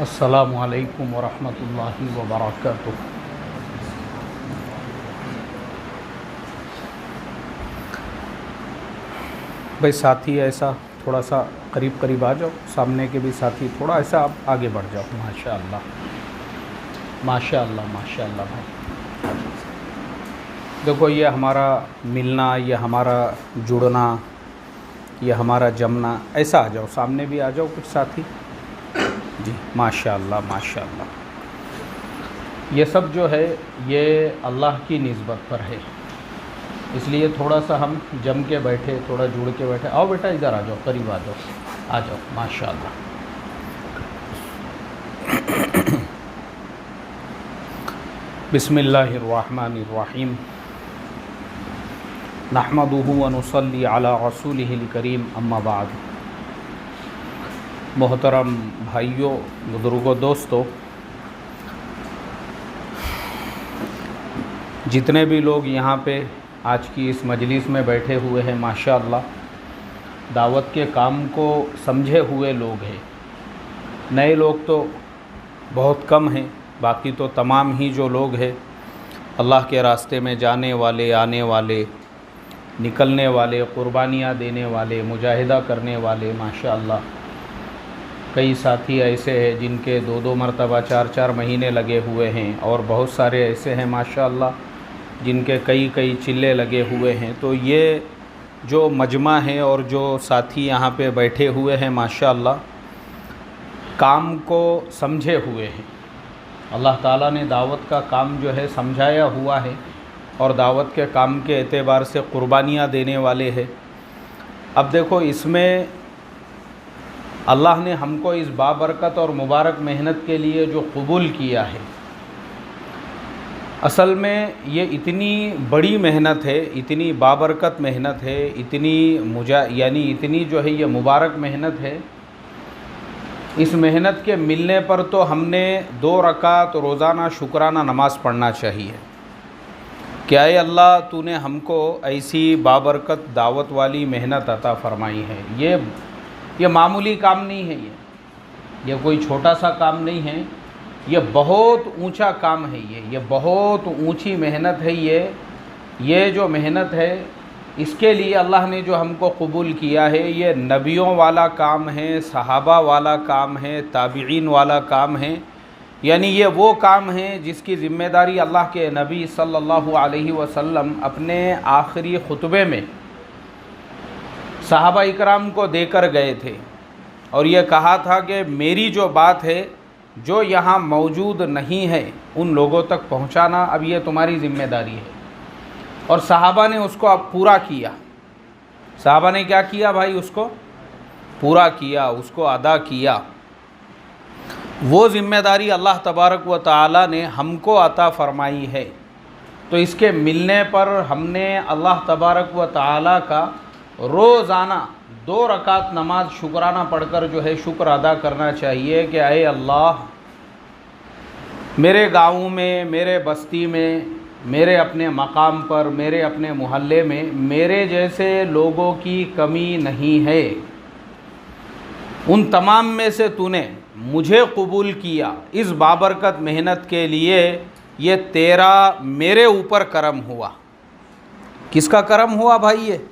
السلام علیکم ورحمۃ اللہ وبرکاتہ۔ بھائی ساتھی ایسا تھوڑا سا قریب آ جاؤ، سامنے کے بھی ساتھی تھوڑا ایسا آپ آگے بڑھ جاؤ۔ ماشاءاللہ ماشاءاللہ ماشاءاللہ بھائی دیکھو، یہ ہمارا ملنا، یہ ہمارا جڑنا، یہ ہمارا جمنا، ایسا آ جاؤ، سامنے بھی آ جاؤ کچھ ساتھی۔ جی ماشاءاللہ ماشاءاللہ۔ یہ سب جو ہے یہ اللہ کی نسبت پر ہے، اس لیے تھوڑا سا ہم جم کے بیٹھے، تھوڑا جڑ کے بیٹھے۔ آؤ بیٹا ادھر آ جاؤ، قریب آ جاؤ ماشاءاللہ۔ بسم اللہ الرحمن الرحیم، نحمدہ ونصلی علی رسولہ الکریم، اما بعد۔ محترم بھائیوں، بزرگوں، دوستو، جتنے بھی لوگ یہاں پہ آج کی اس مجلس میں بیٹھے ہوئے ہیں، ماشاءاللہ دعوت کے کام کو سمجھے ہوئے لوگ ہیں۔ نئے لوگ تو بہت کم ہیں، باقی تو تمام ہی جو لوگ ہیں اللہ کے راستے میں جانے والے، آنے والے، نکلنے والے، قربانیاں دینے والے، مجاہدہ کرنے والے، ماشاءاللہ کئی ساتھی ایسے ہیں جن کے 2 مرتبہ 4 مہینے لگے ہوئے ہیں، اور بہت سارے ایسے ہیں ماشاءاللہ جن کے کئی چلے لگے ہوئے ہیں۔ تو یہ جو مجمع ہے اور جو ساتھی یہاں پہ بیٹھے ہوئے ہیں، ماشاءاللہ کام کو سمجھے ہوئے ہیں۔ اللہ تعالیٰ نے دعوت کا کام جو ہے سمجھایا ہوا ہے، اور دعوت کے کام کے اعتبار سے قربانیاں دینے والے ہیں۔ اب دیکھو، اس میں اللہ نے ہم کو اس بابرکت اور مبارک محنت کے لیے جو قبول کیا ہے، اصل میں یہ اتنی بڑی محنت ہے، اتنی بابرکت محنت ہے، اتنی جو ہے یہ مبارک محنت ہے۔ اس محنت کے ملنے پر تو ہم نے 2 رکعت روزانہ شکرانہ نماز پڑھنا چاہیے کہ اے اللہ، تو نے ہم کو ایسی بابرکت دعوت والی محنت عطا فرمائی ہے۔ یہ معمولی کام نہیں ہے، یہ کوئی چھوٹا سا کام نہیں ہے، یہ بہت اونچا کام ہے، یہ بہت اونچی محنت ہے۔ یہ جو محنت ہے، اس کے لیے اللہ نے جو ہم کو قبول کیا ہے، یہ نبیوں والا کام ہے، صحابہ والا کام ہے، تابعین والا کام ہے۔ یعنی یہ وہ کام ہے جس کی ذمہ داری اللہ کے نبی صلی اللہ علیہ وسلم اپنے آخری خطبے میں صحابہ اکرام کو دے کر گئے تھے، اور یہ کہا تھا کہ میری جو بات ہے، جو یہاں موجود نہیں ہے، ان لوگوں تک پہنچانا اب یہ تمہاری ذمہ داری ہے۔ اور صحابہ نے اس کو اب پورا کیا۔ صحابہ نے کیا کیا بھائی؟ اس کو پورا کیا، اس کو ادا کیا۔ وہ ذمہ داری اللہ تبارک و تعالی نے ہم کو عطا فرمائی ہے، تو اس کے ملنے پر ہم نے اللہ تبارک و تعالی کا روزانہ 2 رکعت نماز شکرانہ پڑھ کر جو ہے شکر ادا کرنا چاہیے کہ اے اللہ، میرے گاؤں میں، میرے بستی میں، میرے اپنے مقام پر، میرے اپنے محلے میں میرے جیسے لوگوں کی کمی نہیں ہے۔ ان تمام میں سے تو نے مجھے قبول کیا۔ اس بابرکت محنت کے لیے یہ تیرا میرے اوپر کرم ہوا۔ کس کا کرم ہوا بھائی؟ یہ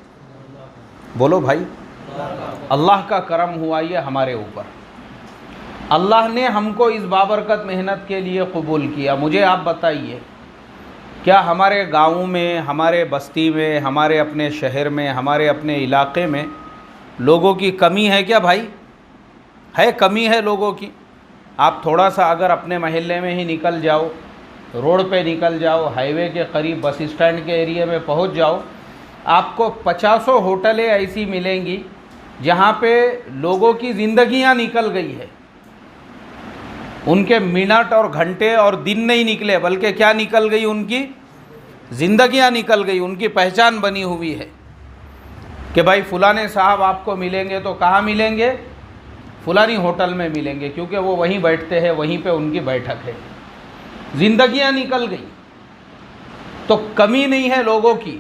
بولو بھائی، اللہ کا کرم ہوا یہ ہمارے اوپر۔ اللہ نے ہم کو اس بابرکت محنت کے لیے قبول کیا۔ مجھے آپ بتائیے، کیا ہمارے گاؤں میں، ہمارے بستی میں، ہمارے اپنے شہر میں، ہمارے اپنے علاقے میں لوگوں کی کمی ہے کیا بھائی؟ ہے، کمی ہے لوگوں کی۔ آپ تھوڑا سا اگر اپنے محلے میں ہی نکل جاؤ، روڈ پہ نکل جاؤ، ہائی وے کے قریب بس اسٹینڈ کے ایریے میں پہنچ جاؤ، آپ کو 50 ہوٹلیں ایسی ملیں گی جہاں پہ لوگوں کی زندگیاں نکل گئی ہے۔ ان کے منٹ اور گھنٹے اور دن نہیں نکلے، بلکہ کیا نکل گئی؟ ان کی زندگیاں نکل گئی، ان کی پہچان بنی ہوئی ہے کہ بھائی فلانے صاحب آپ کو ملیں گے تو کہاں ملیں گے؟ فلانی ہوٹل میں ملیں گے، کیونکہ وہ وہیں بیٹھتے ہیں، وہیں پہ ان کی بیٹھک ہے۔ زندگیاں نکل گئی، تو کمی نہیں ہے لوگوں کی۔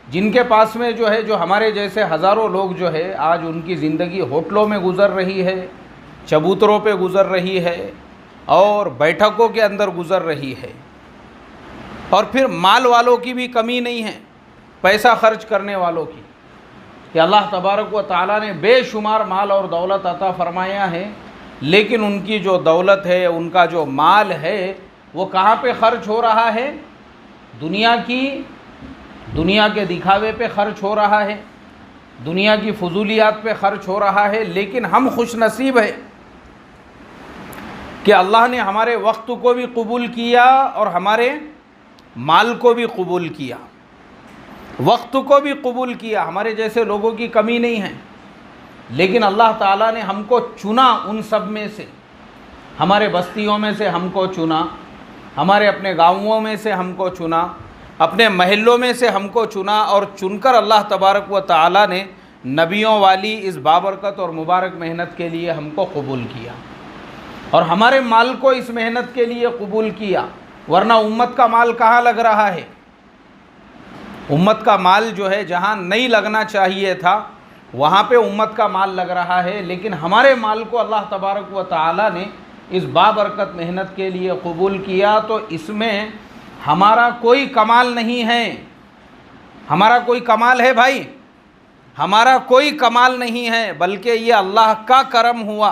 جن کے پاس میں جو ہے، جو ہمارے جیسے ہزاروں لوگ جو ہے آج ان کی زندگی ہوٹلوں میں گزر رہی ہے، چبوتروں پہ گزر رہی ہے اور بیٹھکوں کے اندر گزر رہی ہے، اور پھر مال والوں کی بھی کمی نہیں ہے، پیسہ خرچ کرنے والوں کی، کہ اللہ تبارک و تعالیٰ نے بے شمار مال اور دولت عطا فرمایا ہے، لیکن ان کی جو دولت ہے، ان کا جو مال ہے، وہ کہاں پہ خرچ ہو رہا ہے؟ دنیا کے دکھاوے پہ خرچ ہو رہا ہے، دنیا کی فضولیات پہ خرچ ہو رہا ہے۔ لیکن ہم خوش نصیب ہے کہ اللہ نے ہمارے وقت کو بھی قبول کیا اور ہمارے مال کو بھی قبول کیا، وقت کو بھی قبول کیا۔ ہمارے جیسے لوگوں کی کمی نہیں ہے، لیکن اللہ تعالیٰ نے ہم کو چنا، ان سب میں سے، ہمارے بستیوں میں سے ہم کو چنا، ہمارے اپنے گاؤں میں سے ہم کو چنا، اپنے محلوں میں سے ہم کو چنا، اور چن کر اللہ تبارک و تعالیٰ نے نبیوں والی اس بابرکت اور مبارک محنت کے لیے ہم کو قبول کیا، اور ہمارے مال کو اس محنت کے لیے قبول کیا۔ ورنہ امت کا مال کہاں لگ رہا ہے؟ امت کا مال جو ہے جہاں نہیں لگنا چاہیے تھا وہاں پہ امت کا مال لگ رہا ہے، لیکن ہمارے مال کو اللہ تبارک و تعالیٰ نے اس بابرکت محنت کے لیے قبول کیا، تو اس میں ہمارا کوئی کمال نہیں ہے۔ ہمارا کوئی کمال ہے بھائی؟ ہمارا کوئی کمال نہیں ہے، بلکہ یہ اللہ کا کرم ہوا،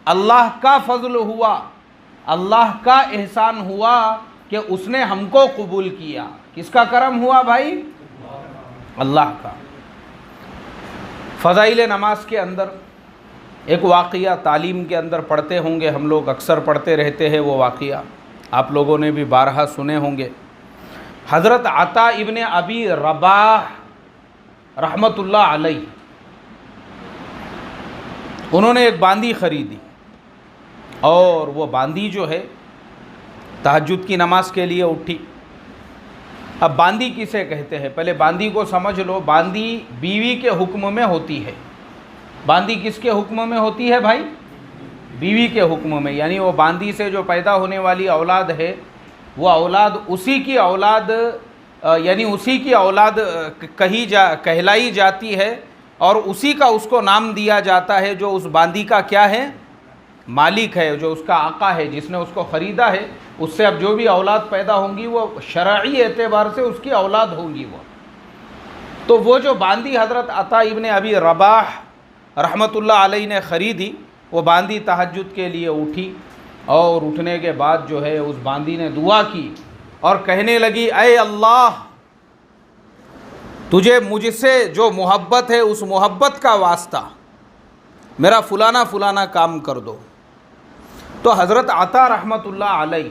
اللہ کا فضل ہوا، اللہ کا احسان ہوا کہ اس نے ہم کو قبول کیا۔ کس کا کرم ہوا بھائی؟ اللہ کا۔ فضائل نماز کے اندر ایک واقعہ تعلیم کے اندر پڑھتے ہوں گے ہم لوگ، اکثر پڑھتے رہتے ہیں وہ واقعہ، آپ لوگوں نے بھی بارہا سنے ہوں گے۔ حضرت عطا ابن ابی رباح رحمۃ اللہ علیہ، انہوں نے ایک باندی خریدی، اور وہ باندی جو ہے تہجد کی نماز کے لیے اٹھی۔ اب باندی کسے کہتے ہیں؟ پہلے باندی کو سمجھ لو۔ باندی بیوی کے حکم میں ہوتی ہے۔ باندی کس کے حکم میں ہوتی ہے بھائی؟ بیوی کے حکم میں، یعنی وہ باندی سے جو پیدا ہونے والی اولاد ہے، وہ اولاد اسی کی اولاد، یعنی اسی کی اولاد کہلائی جاتی ہے، اور اسی کا اس کو نام دیا جاتا ہے جو اس باندی کا کیا ہے؟ مالک ہے، جو اس کا آقا ہے، جس نے اس کو خریدا ہے۔ اس سے اب جو بھی اولاد پیدا ہوں گی وہ شرعی اعتبار سے اس کی اولاد ہوں گی۔ وہ تو وہ جو باندی حضرت عطا ابن ابی رباح رحمۃ اللہ علیہ نے خریدی، وہ باندی تہجد کے لیے اٹھی، اور اٹھنے کے بعد جو ہے اس باندی نے دعا کی اور کہنے لگی، اے اللہ، تجھے مجھ سے جو محبت ہے اس محبت کا واسطہ میرا فلانا فلانا کام کر دو۔ تو حضرت عطا رحمۃ اللہ علیہ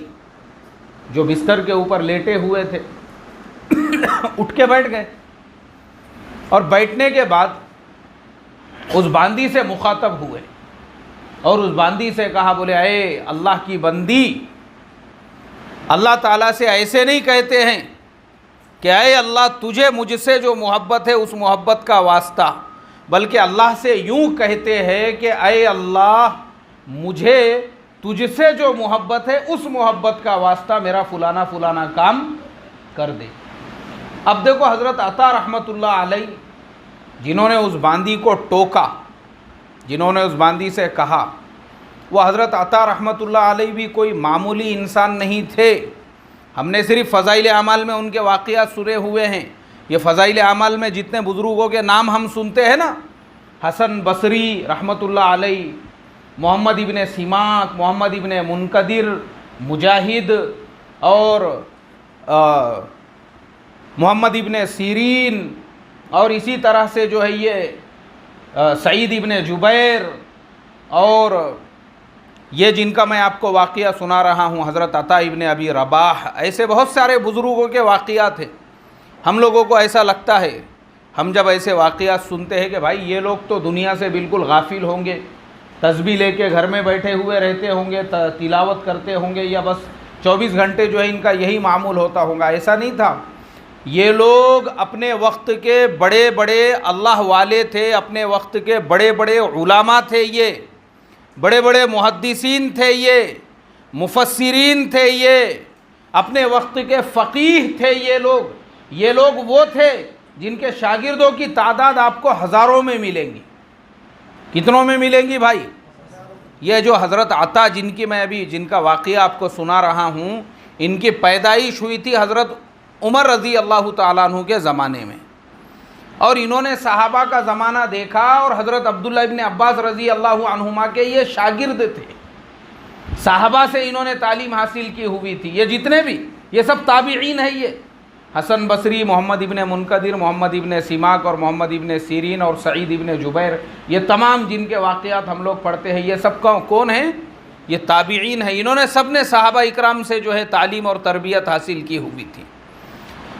جو بستر کے اوپر لیٹے ہوئے تھے اٹھ کے بیٹھ گئے، اور بیٹھنے کے بعد اس باندی سے مخاطب ہوئے، اور اس باندی سے کہا، بولے اے اللہ کی بندی، اللہ تعالیٰ سے ایسے نہیں کہتے ہیں کہ اے اللہ تجھے مجھ سے جو محبت ہے اس محبت کا واسطہ، بلکہ اللہ سے یوں کہتے ہیں کہ اے اللہ مجھے تجھ سے جو محبت ہے اس محبت کا واسطہ میرا فلانا فلانا کام کر دے۔ اب دیکھو حضرت عطا رحمۃ اللہ علیہ جنہوں نے اس باندی کو ٹوکا، جنہوں نے اس باندی سے کہا، وہ حضرت عطا رحمۃ اللہ علیہ بھی کوئی معمولی انسان نہیں تھے۔ ہم نے صرف فضائل اعمال میں ان کے واقعات سنے ہوئے ہیں۔ یہ فضائل اعمال میں جتنے بزرگوں کے نام ہم سنتے ہیں نا، حسن بصری رحمۃ اللہ علیہ، محمد ابن سیماک، محمد ابن منقدر، مجاہد، اور محمد ابن سیرین، اور اسی طرح سے جو ہے یہ سعید ابن جبیر، اور یہ جن کا میں آپ کو واقعہ سنا رہا ہوں حضرت عطا ابن ابی رباح، ایسے بہت سارے بزرگوں کے واقعات ہیں۔ ہم لوگوں کو ایسا لگتا ہے، ہم جب ایسے واقعات سنتے ہیں کہ بھائی یہ لوگ تو دنیا سے بالکل غافل ہوں گے، تسبیح لے کے گھر میں بیٹھے ہوئے رہتے ہوں گے، تلاوت کرتے ہوں گے، یا بس 24 گھنٹے جو ہے ان کا یہی معمول ہوتا ہوگا۔ ایسا نہیں تھا۔ یہ لوگ اپنے وقت کے بڑے بڑے اللہ والے تھے، اپنے وقت کے بڑے بڑے علماء تھے، یہ بڑے بڑے محدثین تھے، یہ مفسرین تھے، یہ اپنے وقت کے فقیہ تھے۔ یہ لوگ وہ تھے جن کے شاگردوں کی تعداد آپ کو ہزاروں میں ملیں گی۔ کتنوں میں ملیں گی بھائی؟ یہ جو حضرت عطا جن کا واقعہ آپ کو سنا رہا ہوں، ان کی پیدائش ہوئی تھی حضرت عمر رضی اللہ تعالیٰ عنہ کے زمانے میں، اور انہوں نے صحابہ کا زمانہ دیکھا، اور حضرت عبداللہ ابن عباس رضی اللہ عنہما کے یہ شاگرد تھے، صحابہ سے انہوں نے تعلیم حاصل کی ہوئی تھی۔ یہ جتنے بھی یہ سب تابعین ہیں، یہ حسن بصری، محمد ابن منکدر، محمد ابن سماک اور محمد ابن سیرین اور سعید ابن جبیر، یہ تمام جن کے واقعات ہم لوگ پڑھتے ہیں، یہ سب کون ہیں؟ یہ تابعین ہیں۔ انہوں نے سب نے صحابہ اکرام سے جو ہے تعلیم اور تربیت حاصل کی ہوئی تھی۔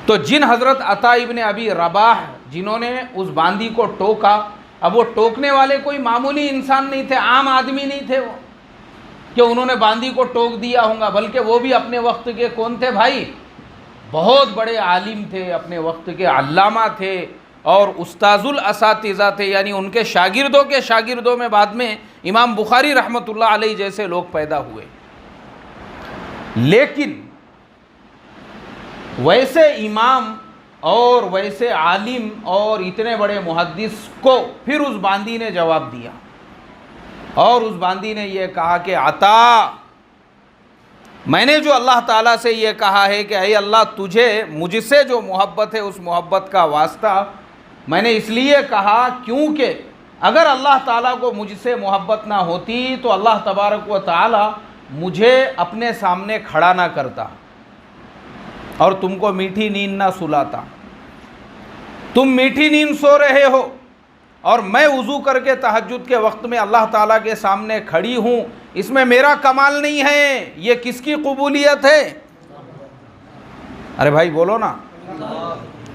تو جن حضرت عطا ابن ابی رباح جنہوں نے اس باندی کو ٹوکا، اب وہ ٹوکنے والے کوئی معمولی انسان نہیں تھے، عام آدمی نہیں تھے وہ کہ انہوں نے باندی کو ٹوک دیا ہوگا، بلکہ وہ بھی اپنے وقت کے کون تھے بھائی؟ بہت بڑے عالم تھے، اپنے وقت کے علامہ تھے اور استاذ الاساتذہ تھے، یعنی ان کے شاگردوں کے شاگردوں میں بعد میں امام بخاری رحمۃ اللہ علیہ جیسے لوگ پیدا ہوئے۔ لیکن ویسے امام اور ویسے عالم اور اتنے بڑے محدث کو پھر اس باندی نے جواب دیا، اور اس باندی نے یہ کہا کہ عطا، میں نے جو اللہ تعالیٰ سے یہ کہا ہے کہ اے اللہ تجھے مجھ سے جو محبت ہے اس محبت کا واسطہ میں نے اس لیے کہا کیونکہ اگر اللہ تعالیٰ کو مجھ سے محبت نہ ہوتی تو اللہ تبارک و تعالیٰ مجھے اپنے سامنے کھڑا نہ کرتا اور تم کو میٹھی نیند نہ سلاتا۔ تم میٹھی نیند سو رہے ہو اور میں وضو کر کے تہجد کے وقت میں اللہ تعالیٰ کے سامنے کھڑی ہوں، اس میں میرا کمال نہیں ہے، یہ کس کی قبولیت ہے؟ ارے بھائی بولو نا،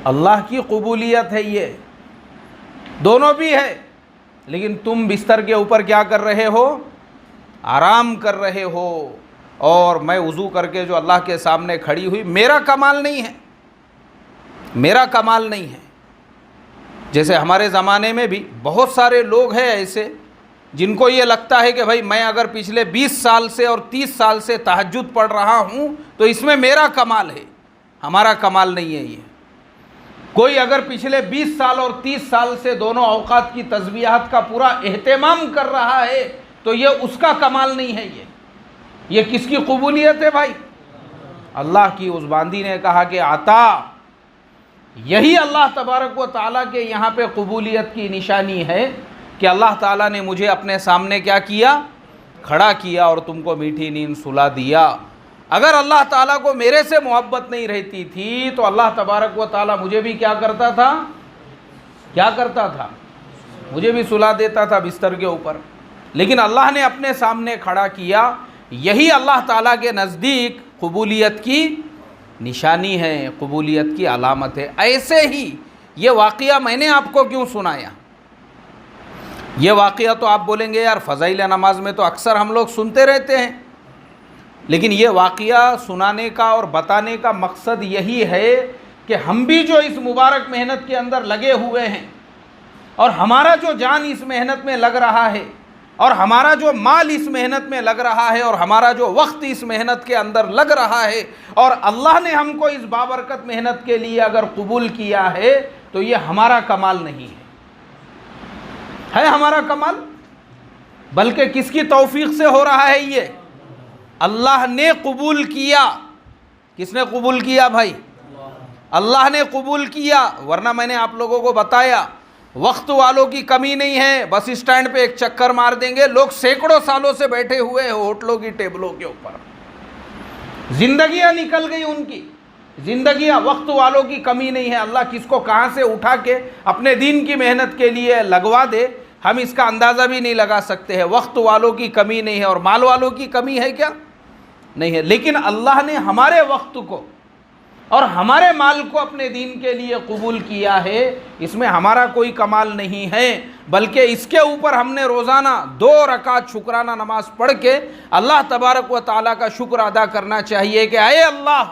اللہ کی قبولیت ہے، یہ دونوں بھی ہے۔ لیکن تم بستر کے اوپر کیا کر رہے ہو؟ آرام کر رہے ہو، اور میں وضو کر کے جو اللہ کے سامنے کھڑی ہوئی، میرا کمال نہیں ہے، میرا کمال نہیں ہے۔ جیسے ہمارے زمانے میں بھی بہت سارے لوگ ہیں ایسے جن کو یہ لگتا ہے کہ بھائی میں اگر پچھلے 20 سال سے اور 30 سال سے تہجد پڑھ رہا ہوں تو اس میں میرا کمال ہے، ہمارا کمال نہیں ہے یہ۔ کوئی اگر پچھلے 20 سال اور 30 سال سے دونوں اوقات کی تسبیحات کا پورا اہتمام کر رہا ہے تو یہ اس کا کمال نہیں ہے، یہ کس کی قبولیت ہے بھائی؟ اللہ کی۔ اس باندی نے کہا کہ عطا، یہی اللہ تبارک و تعالیٰ کے یہاں پہ قبولیت کی نشانی ہے کہ اللہ تعالیٰ نے مجھے اپنے سامنے کیا کیا؟ کھڑا کیا اور تم کو میٹھی نیند سلا دیا۔ اگر اللہ تعالیٰ کو میرے سے محبت نہیں رہتی تھی تو اللہ تبارک و تعالیٰ مجھے بھی کیا کرتا تھا؟ کیا کرتا تھا؟ مجھے بھی سلا دیتا تھا بستر کے اوپر، لیکن اللہ نے اپنے سامنے کھڑا کیا۔ یہی اللہ تعالیٰ کے نزدیک قبولیت کی نشانی ہے، قبولیت کی علامت ہے۔ ایسے ہی یہ واقعہ میں نے آپ کو کیوں سنایا؟ یہ واقعہ تو آپ بولیں گے یار فضائل نماز میں تو اکثر ہم لوگ سنتے رہتے ہیں، لیکن یہ واقعہ سنانے کا اور بتانے کا مقصد یہی ہے کہ ہم بھی جو اس مبارک محنت کے اندر لگے ہوئے ہیں اور ہمارا جو جان اس محنت میں لگ رہا ہے اور ہمارا جو مال اس محنت میں لگ رہا ہے اور ہمارا جو وقت اس محنت کے اندر لگ رہا ہے، اور اللہ نے ہم کو اس بابرکت محنت کے لیے اگر قبول کیا ہے تو یہ ہمارا کمال نہیں ہے ہمارا کمال، بلکہ کس کی توفیق سے ہو رہا ہے؟ یہ اللہ نے قبول کیا۔ کس نے قبول کیا بھائی؟ اللہ نے قبول کیا، ورنہ میں نے آپ لوگوں کو بتایا وقت والوں کی کمی نہیں ہے، بس اسٹینڈ پہ ایک چکر مار دیں گے، لوگ سینکڑوں سالوں سے بیٹھے ہوئے ہیں ہوٹلوں کی ٹیبلوں کے اوپر، زندگیاں نکل گئی ان کی زندگیاں۔ وقت والوں کی کمی نہیں ہے، اللہ کس کو کہاں سے اٹھا کے اپنے دین کی محنت کے لیے لگوا دے ہم اس کا اندازہ بھی نہیں لگا سکتے ہیں۔ وقت والوں کی کمی نہیں ہے، اور مال والوں کی کمی ہے کیا؟ نہیں ہے، لیکن اللہ نے ہمارے وقت کو اور ہمارے مال کو اپنے دین کے لیے قبول کیا ہے، اس میں ہمارا کوئی کمال نہیں ہے، بلکہ اس کے اوپر ہم نے روزانہ 2 رکعت شکرانہ نماز پڑھ کے اللہ تبارک و تعالیٰ کا شکر ادا کرنا چاہیے کہ اے اللہ،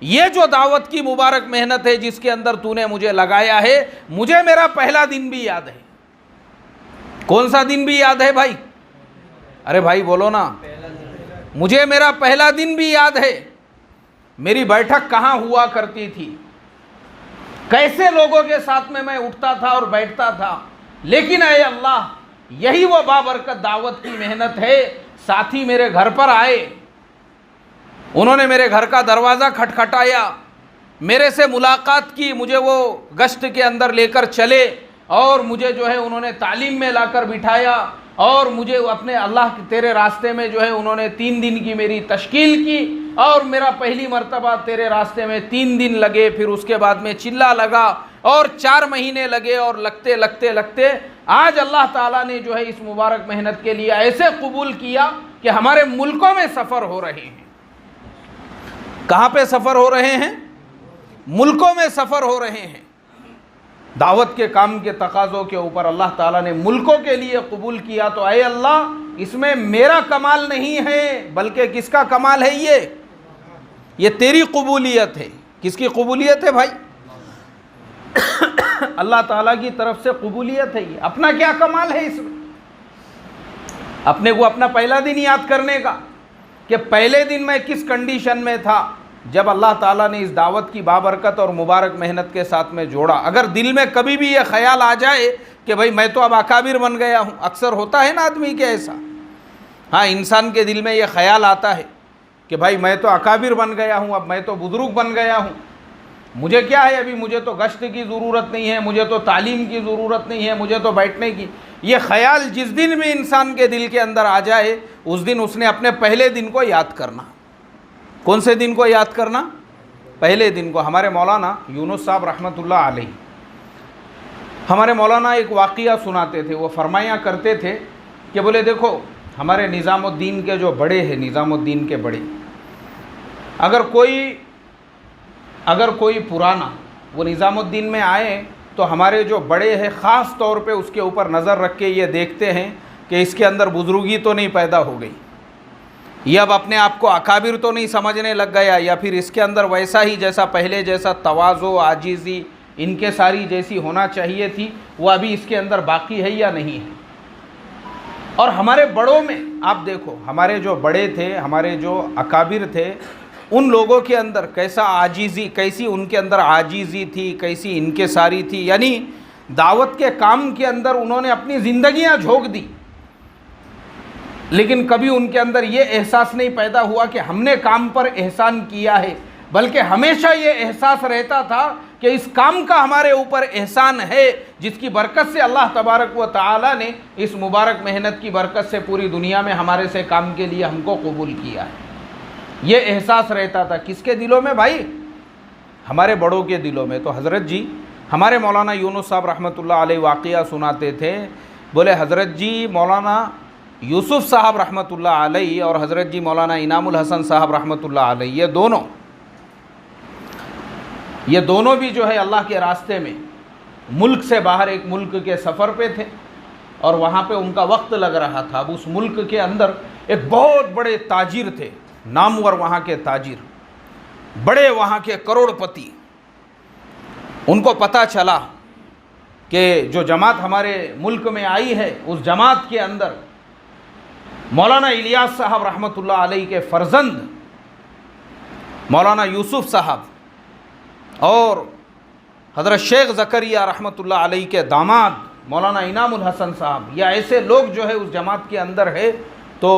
یہ جو دعوت کی مبارک محنت ہے جس کے اندر تو نے مجھے لگایا ہے، مجھے میرا پہلا دن بھی یاد ہے۔ کون سا دن بھی یاد ہے بھائی؟ ارے بھائی بولو نا، مجھے میرا پہلا دن بھی یاد ہے، میری بیٹھک کہاں ہوا کرتی تھی، کیسے لوگوں کے ساتھ میں اٹھتا تھا اور بیٹھتا تھا، لیکن اے اللہ یہی وہ بابرکت دعوت کی محنت ہے۔ ساتھی میرے گھر پر آئے، انہوں نے میرے گھر کا دروازہ کھٹکھٹایا، میرے سے ملاقات کی، مجھے وہ گشت کے اندر لے کر چلے اور مجھے جو ہے انہوں نے تعلیم میں لا کر بٹھایا، اور مجھے اپنے اللہ تیرے راستے میں جو ہے انہوں نے 3 دن کی میری تشکیل کی، اور میرا پہلی مرتبہ تیرے راستے میں 3 دن لگے، پھر اس کے بعد میں چلہ لگا، اور 4 مہینے لگے، اور لگتے لگتے لگتے آج اللہ تعالیٰ نے جو ہے اس مبارک محنت کے لیے ایسے قبول کیا کہ ہمارے ملکوں میں سفر ہو رہے ہیں۔ کہاں پہ سفر ہو رہے ہیں؟ ملکوں میں سفر ہو رہے ہیں۔ دعوت کے کام کے تقاضوں کے اوپر اللہ تعالیٰ نے ملکوں کے لیے قبول کیا، تو اے اللہ اس میں میرا کمال نہیں ہے، بلکہ کس کا کمال ہے؟ یہ تیری قبولیت ہے۔ کس کی قبولیت ہے بھائی؟ اللہ تعالیٰ کی طرف سے قبولیت ہے۔ یہ اپنا کیا کمال ہے اس میں؟ اپنے کو اپنا پہلا دن یاد کرنے کا کہ پہلے دن میں کس کنڈیشن میں تھا جب اللہ تعالیٰ نے اس دعوت کی بابرکت اور مبارک محنت کے ساتھ میں جوڑا۔ اگر دل میں کبھی بھی یہ خیال آ جائے کہ بھائی میں تو اب اکابر بن گیا ہوں، اکثر ہوتا ہے نا آدمی کے ایسا، ہاں انسان کے دل میں یہ خیال آتا ہے کہ بھائی میں تو اکابر بن گیا ہوں، اب میں تو بزرگ بن گیا ہوں، مجھے کیا ہے، ابھی مجھے تو گشت کی ضرورت نہیں ہے، مجھے تو تعلیم کی ضرورت نہیں ہے، مجھے تو بیٹھنے کی۔ یہ خیال جس دن بھی انسان کے دل کے اندر آ جائے اس دن اس نے اپنے پہلے دن کو یاد کرنا۔ کون سے دن کو یاد کرنا؟ پہلے دن کو۔ ہمارے مولانا یونس صاحب رحمۃ اللہ علیہ، ہمارے مولانا ایک واقعہ سناتے تھے، وہ فرمایا کرتے تھے کہ بولے دیکھو ہمارے نظام الدین کے جو بڑے ہیں، نظام الدین کے بڑے، اگر کوئی پرانا وہ نظام الدین میں آئے تو ہمارے جو بڑے ہیں خاص طور پہ اس کے اوپر نظر رکھ کے یہ دیکھتے ہیں کہ اس کے اندر بزرگی تو نہیں پیدا ہو گئی، یہ اب اپنے آپ کو اکابر تو نہیں سمجھنے لگ گیا، یا پھر اس کے اندر ویسا ہی جیسا پہلے جیسا تواضع، عاجزی، ان کے ساری جیسی ہونا چاہیے تھی وہ ابھی اس کے اندر باقی ہے یا نہیں ہے۔ اور ہمارے بڑوں میں آپ دیکھو، ہمارے جو بڑے تھے، ہمارے جو اکابر تھے، ان لوگوں کے اندر کیسا عاجزی، کیسی ان کے اندر عاجزی تھی، کیسی انکساری تھی، یعنی دعوت کے کام کے اندر انہوں نے اپنی زندگیاں جھونک دی، لیکن کبھی ان کے اندر یہ احساس نہیں پیدا ہوا کہ ہم نے کام پر احسان کیا ہے، بلکہ ہمیشہ یہ احساس رہتا تھا کہ اس کام کا ہمارے اوپر احسان ہے، جس کی برکت سے اللہ تبارک و تعالی نے اس مبارک محنت کی برکت سے پوری دنیا میں ہمارے سے کام کے لیے ہم کو قبول کیا ہے۔ یہ احساس رہتا تھا کس کے دلوں میں بھائی؟ ہمارے بڑوں کے دلوں میں۔ تو حضرت جی ہمارے مولانا یونس صاحب رحمۃ اللہ علیہ واقعہ سناتے تھے، بولے حضرت جی مولانا یوسف صاحب رحمۃ اللہ علیہ اور حضرت جی مولانا انعام الحسن صاحب رحمۃ اللہ علیہ، یہ دونوں بھی جو ہے اللہ کے راستے میں ملک سے باہر ایک ملک کے سفر پہ تھے، اور وہاں پہ ان کا وقت لگ رہا تھا۔ اب اس ملک کے اندر ایک بہت بڑے تاجر تھے، نامور وہاں کے تاجر، بڑے وہاں کے کروڑ پتی۔ ان کو پتہ چلا کہ جو جماعت ہمارے ملک میں آئی ہے اس جماعت کے اندر مولانا الیاس صاحب رحمۃ اللہ علیہ کے فرزند مولانا یوسف صاحب اور حضرت شیخ زکریا رحمۃ اللہ علیہ کے داماد مولانا انعام الحسن صاحب، یا ایسے لوگ جو ہے اس جماعت کے اندر ہے۔ تو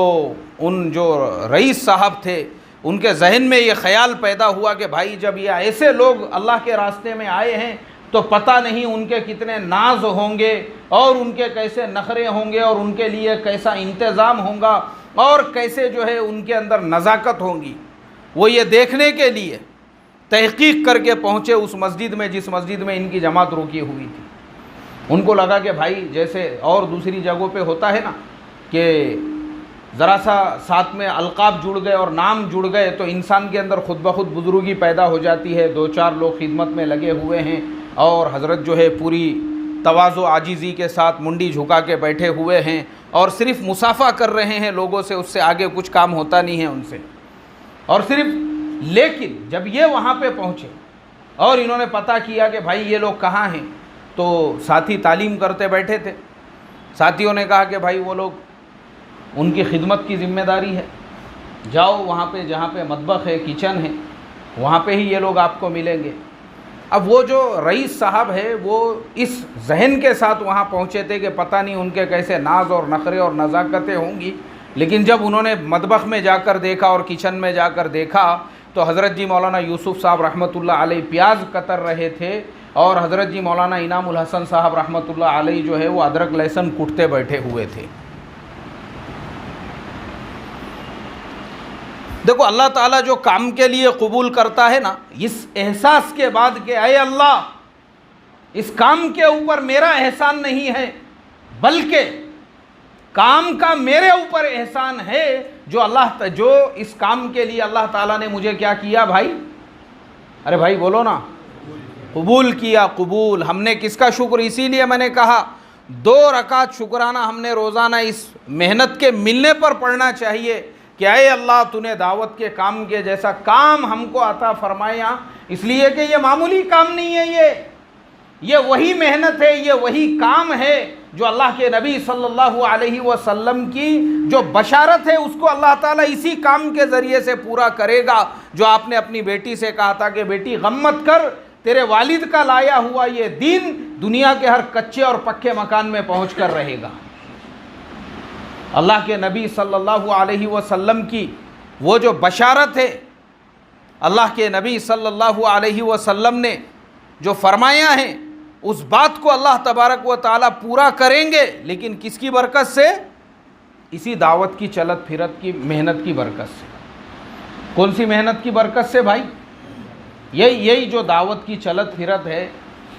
ان جو رئیس صاحب تھے ان کے ذہن میں یہ خیال پیدا ہوا کہ بھائی جب یہ ایسے لوگ اللہ کے راستے میں آئے ہیں تو پتہ نہیں ان کے کتنے ناز ہوں گے، اور ان کے کیسے نخرے ہوں گے، اور ان کے لیے کیسا انتظام ہوگا، اور کیسے جو ہے ان کے اندر نزاکت ہوں گی۔ وہ یہ دیکھنے کے لیے تحقیق کر کے پہنچے اس مسجد میں جس مسجد میں ان کی جماعت رکی ہوئی تھی۔ ان کو لگا کہ بھائی جیسے اور دوسری جگہوں پہ ہوتا ہے نا کہ ذرا سا ساتھ میں القاب جڑ گئے اور نام جڑ گئے تو انسان کے اندر خود بخود بزرگی پیدا ہو جاتی ہے، 2-4 لوگ خدمت میں لگے ہوئے ہیں اور حضرت جو ہے پوری تواضع عاجزی کے ساتھ منڈی جھکا کے بیٹھے ہوئے ہیں اور صرف مصافحہ کر رہے ہیں لوگوں سے، اس سے آگے کچھ کام ہوتا نہیں ہے ان سے، اور صرف لیکن جب یہ وہاں پہ پہنچے اور انہوں نے پتہ کیا کہ بھائی یہ لوگ کہاں ہیں، تو ساتھی تعلیم کرتے بیٹھے تھے، ساتھیوں نے کہا کہ بھائی وہ لوگ ان کی خدمت کی ذمہ داری ہے، جاؤ وہاں پہ جہاں پہ مطبخ ہے، کچن ہے، وہاں پہ ہی یہ لوگ آپ کو ملیں گے۔ اب وہ جو رئیس صاحب ہے وہ اس ذہن کے ساتھ وہاں پہنچے تھے کہ پتہ نہیں ان کے کیسے ناز اور نخرے اور نزاکتیں ہوں گی، لیکن جب انہوں نے مطبخ میں جا کر دیکھا اور کچن میں جا کر دیکھا تو حضرت جی مولانا یوسف صاحب رحمۃ اللہ علیہ پیاز کتر رہے تھے، اور حضرت جی مولانا انعام الحسن صاحب رحمۃ اللہ علیہ جو ہے وہ ادرک لہسن کوٹتے بیٹھے ہوئے تھے۔ دیکھو اللہ تعالیٰ جو کام کے لیے قبول کرتا ہے نا، اس احساس کے بعد کہ اے اللہ اس کام کے اوپر میرا احسان نہیں ہے بلکہ کام کا میرے اوپر احسان ہے، جو اس کام کے لیے اللہ تعالیٰ نے مجھے کیا کیا بھائی؟ ارے بھائی بولو نا، قبول کیا۔ قبول ہم نے کس کا شکر؟ اسی لیے میں نے کہا 2 رکعت شکرانہ ہم نے روزانہ اس محنت کے ملنے پر پڑھنا چاہیے کہ اے اللہ تو نے دعوت کے کام کے جیسا کام ہم کو عطا فرمایا، اس لیے کہ یہ معمولی کام نہیں ہے، یہ وہی محنت ہے، یہ وہی کام ہے جو اللہ کے نبی صلی اللہ علیہ وسلم کی جو بشارت ہے اس کو اللہ تعالیٰ اسی کام کے ذریعے سے پورا کرے گا، جو آپ نے اپنی بیٹی سے کہا تھا کہ بیٹی غم مت کر، تیرے والد کا لایا ہوا یہ دین دنیا کے ہر کچے اور پکے مکان میں پہنچ کر رہے گا۔ اللہ کے نبی صلی اللہ علیہ وسلم کی وہ جو بشارت ہے، اللہ کے نبی صلی اللہ علیہ وسلم نے جو فرمایا ہے، اس بات کو اللہ تبارک و تعالیٰ پورا کریں گے، لیکن کس کی برکت سے؟ اسی دعوت کی چلت پھرت کی محنت کی برکت سے۔ کون سی محنت کی برکت سے بھائی؟ یہی جو دعوت کی چلت پھرت ہے،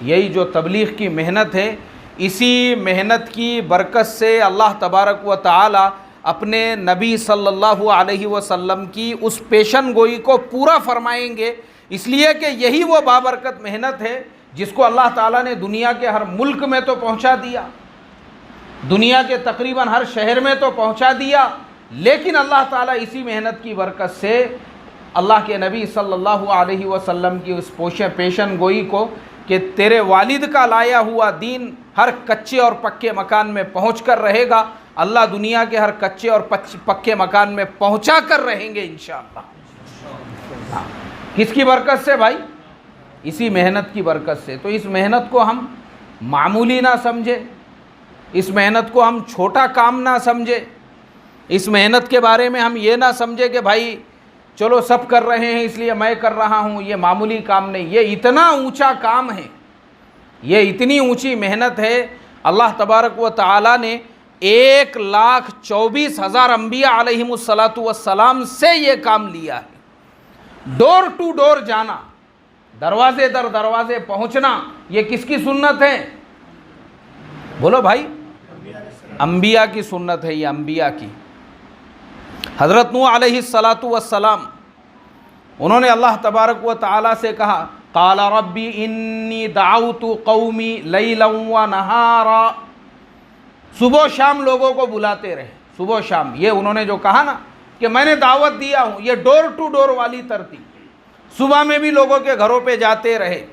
یہی جو تبلیغ کی محنت ہے، اسی محنت کی برکت سے اللہ تبارک و تعالی اپنے نبی صلی اللہ علیہ وسلم کی اس پیشن گوئی کو پورا فرمائیں گے، اس لیے کہ یہی وہ بابرکت محنت ہے جس کو اللہ تعالیٰ نے دنیا کے ہر ملک میں تو پہنچا دیا، دنیا کے تقریباً ہر شہر میں تو پہنچا دیا، لیکن اللہ تعالیٰ اسی محنت کی برکت سے اللہ کے نبی صلی اللہ علیہ وسلم کی اس پیشن گوئی کو کہ تیرے والد کا لایا ہوا دین ہر کچے اور پکے مکان میں پہنچ کر رہے گا، اللہ دنیا کے ہر کچے اور پکے مکان میں پہنچا کر رہیں گے انشاءاللہ۔ کس کی برکت سے بھائی؟ اسی محنت کی برکت سے۔ تو اس محنت کو ہم معمولی نہ سمجھے، اس محنت کو ہم چھوٹا کام نہ سمجھے، اس محنت کے بارے میں ہم یہ نہ سمجھے کہ بھائی چلو سب کر رہے ہیں اس لیے میں کر رہا ہوں، یہ معمولی کام نہیں، یہ اتنا اونچا کام ہے، یہ اتنی اونچی محنت ہے۔ اللہ تبارک و تعالیٰ نے 1,24,000 انبیاء علیہم السلام سے یہ کام لیا ہے۔ ڈور ٹو ڈور جانا، دروازے در دروازے پہنچنا، یہ کس کی سنت ہے؟ بولو بھائی، انبیاء کی سنت ہے، یہ انبیاء کی۔ حضرت نوح علیہ السلام انہوں نے اللہ تبارک و تعالیٰ سے کہا قال ربی انی دعوت قومی لیلا و نہارا، صبح و شام لوگوں کو بلاتے رہے، صبح و شام، یہ انہوں نے جو کہا نا کہ میں نے دعوت دیا ہوں، یہ ڈور ٹو ڈور والی ترتیب، صبح میں بھی لوگوں کے گھروں پہ جاتے رہے،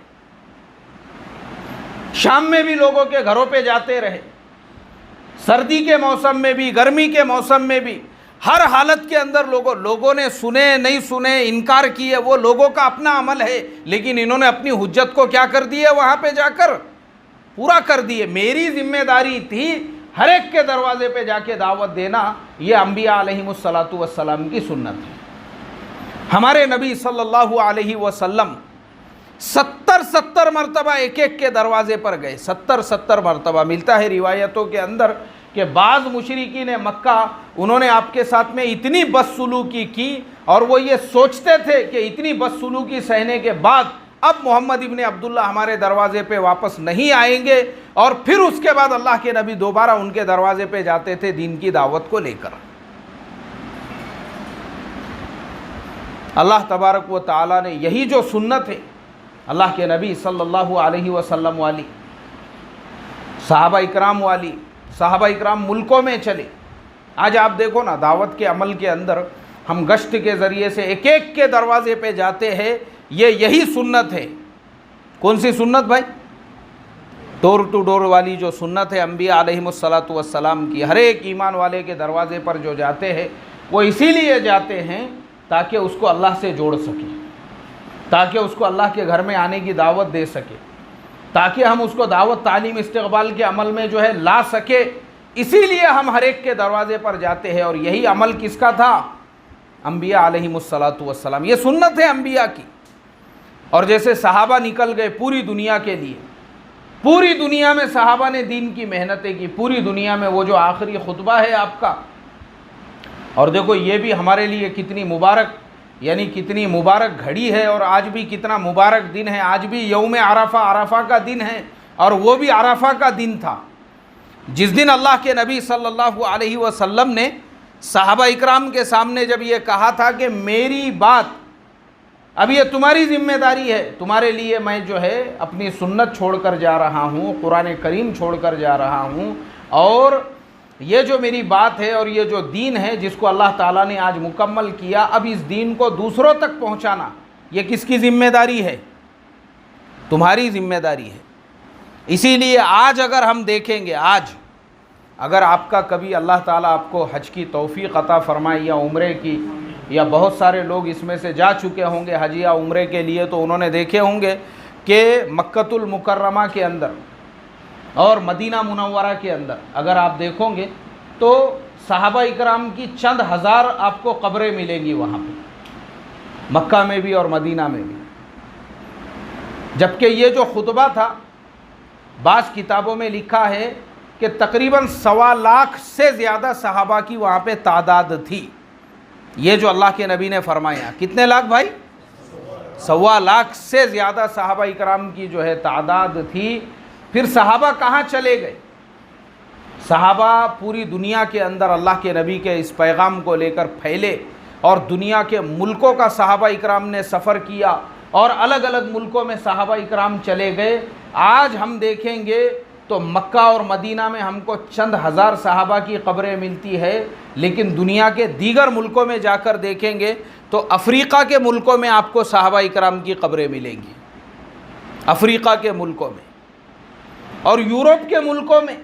شام میں بھی لوگوں کے گھروں پہ جاتے رہے، سردی کے موسم میں بھی، گرمی کے موسم میں بھی، ہر حالت کے اندر لوگوں نے سنے نہیں سنے، انکار کیے، وہ لوگوں کا اپنا عمل ہے، لیکن انہوں نے اپنی حجت کو کیا کر دیے؟ وہاں پہ جا کر پورا کر دیے۔ میری ذمہ داری تھی ہر ایک کے دروازے پہ جا کے دعوت دینا، یہ انبیاء علیہم السلام کی سنت ہے۔ ہمارے نبی صلی اللہ علیہ وسلم 70 مرتبہ ایک ایک کے دروازے پر گئے، 70 مرتبہ۔ ملتا ہے روایتوں کے اندر کہ بعض مشرکین مکہ انہوں نے آپ کے ساتھ میں اتنی بدسلوکی کی، اور وہ یہ سوچتے تھے کہ اتنی بدسلوکی سہنے کے بعد اب محمد ابن عبداللہ ہمارے دروازے پہ واپس نہیں آئیں گے، اور پھر اس کے بعد اللہ کے نبی دوبارہ ان کے دروازے پہ جاتے تھے دین کی دعوت کو لے کر۔ اللہ تبارک و تعالیٰ نے یہی جو سنت ہے اللہ کے نبی صلی اللہ علیہ وسلم والی، صحابہ اکرام والی، صحابہ اکرام ملکوں میں چلے۔ آج آپ دیکھو نا دعوت کے عمل کے اندر ہم گشت کے ذریعے سے ایک ایک کے دروازے پہ جاتے ہیں، یہی سنت ہے۔ کون سی سنت بھائی؟ ڈور ٹو ڈور والی جو سنت ہے انبیاء علیہم السلام کی۔ ہر ایک ایمان والے کے دروازے پر جو جاتے ہیں وہ اسی لیے جاتے ہیں تاکہ اس کو اللہ سے جوڑ سکیں، تاکہ اس کو اللہ کے گھر میں آنے کی دعوت دے سکے، تاکہ ہم اس کو دعوت، تعلیم، استقبال کے عمل میں جو ہے لا سکے۔ اسی لیے ہم ہر ایک کے دروازے پر جاتے ہیں، اور یہی عمل کس کا تھا؟ انبیاء علیہم السلام۔ یہ سنت ہے انبیاء کی۔ اور جیسے صحابہ نکل گئے پوری دنیا کے لیے، پوری دنیا میں صحابہ نے دین کی محنتیں کی، پوری دنیا میں وہ جو آخری خطبہ ہے آپ کا، اور دیکھو یہ بھی ہمارے لیے کتنی مبارک، یعنی کتنی مبارک گھڑی ہے، اور آج بھی کتنا مبارک دن ہے۔ آج بھی یوم عرفہ، عرفہ کا دن ہے، اور وہ بھی عرفہ کا دن تھا جس دن اللہ کے نبی صلی اللہ علیہ وسلم نے صحابہ اکرام کے سامنے جب یہ کہا تھا کہ میری بات اب یہ تمہاری ذمہ داری ہے، تمہارے لیے میں جو ہے اپنی سنت چھوڑ کر جا رہا ہوں، قرآن کریم چھوڑ کر جا رہا ہوں، اور یہ جو میری بات ہے اور یہ جو دین ہے جس کو اللہ تعالیٰ نے آج مکمل کیا، اب اس دین کو دوسروں تک پہنچانا یہ کس کی ذمہ داری ہے؟ تمہاری ذمہ داری ہے۔ اسی لیے آج اگر ہم دیکھیں گے، آج اگر آپ کا کبھی اللہ تعالیٰ آپ کو حج کی توفیق عطا فرمائے یا عمرے کی، یا بہت سارے لوگ اس میں سے جا چکے ہوں گے حج یا عمرے کے لیے، تو انہوں نے دیکھے ہوں گے کہ مکۃ المکرمہ کے اندر اور مدینہ منورہ کے اندر اگر آپ دیکھو گے تو صحابہ اکرام کی چند ہزار آپ کو قبریں ملیں گی وہاں پہ، مکہ میں بھی اور مدینہ میں بھی۔ جبکہ یہ جو خطبہ تھا، بعض کتابوں میں لکھا ہے کہ تقریباً 1.25 لاکھ سے زیادہ صحابہ کی وہاں پہ تعداد تھی۔ یہ جو اللہ کے نبی نے فرمایا، کتنے لاکھ بھائی؟ 1.25 لاکھ سے زیادہ صحابہ اکرام کی جو ہے تعداد تھی۔ پھر صحابہ کہاں چلے گئے؟ صحابہ پوری دنیا کے اندر اللہ کے نبی کے اس پیغام کو لے کر پھیلے، اور دنیا کے ملکوں کا صحابہ اکرام نے سفر کیا، اور الگ الگ ملکوں میں صحابہ اکرام چلے گئے۔ آج ہم دیکھیں گے تو مکہ اور مدینہ میں ہم کو چند ہزار صحابہ کی قبریں ملتی ہے، لیکن دنیا کے دیگر ملکوں میں جا کر دیکھیں گے تو افریقہ کے ملکوں میں آپ کو صحابہ اکرام کی قبریں ملیں گی، افریقہ کے ملکوں میں، اور یورپ کے ملکوں میں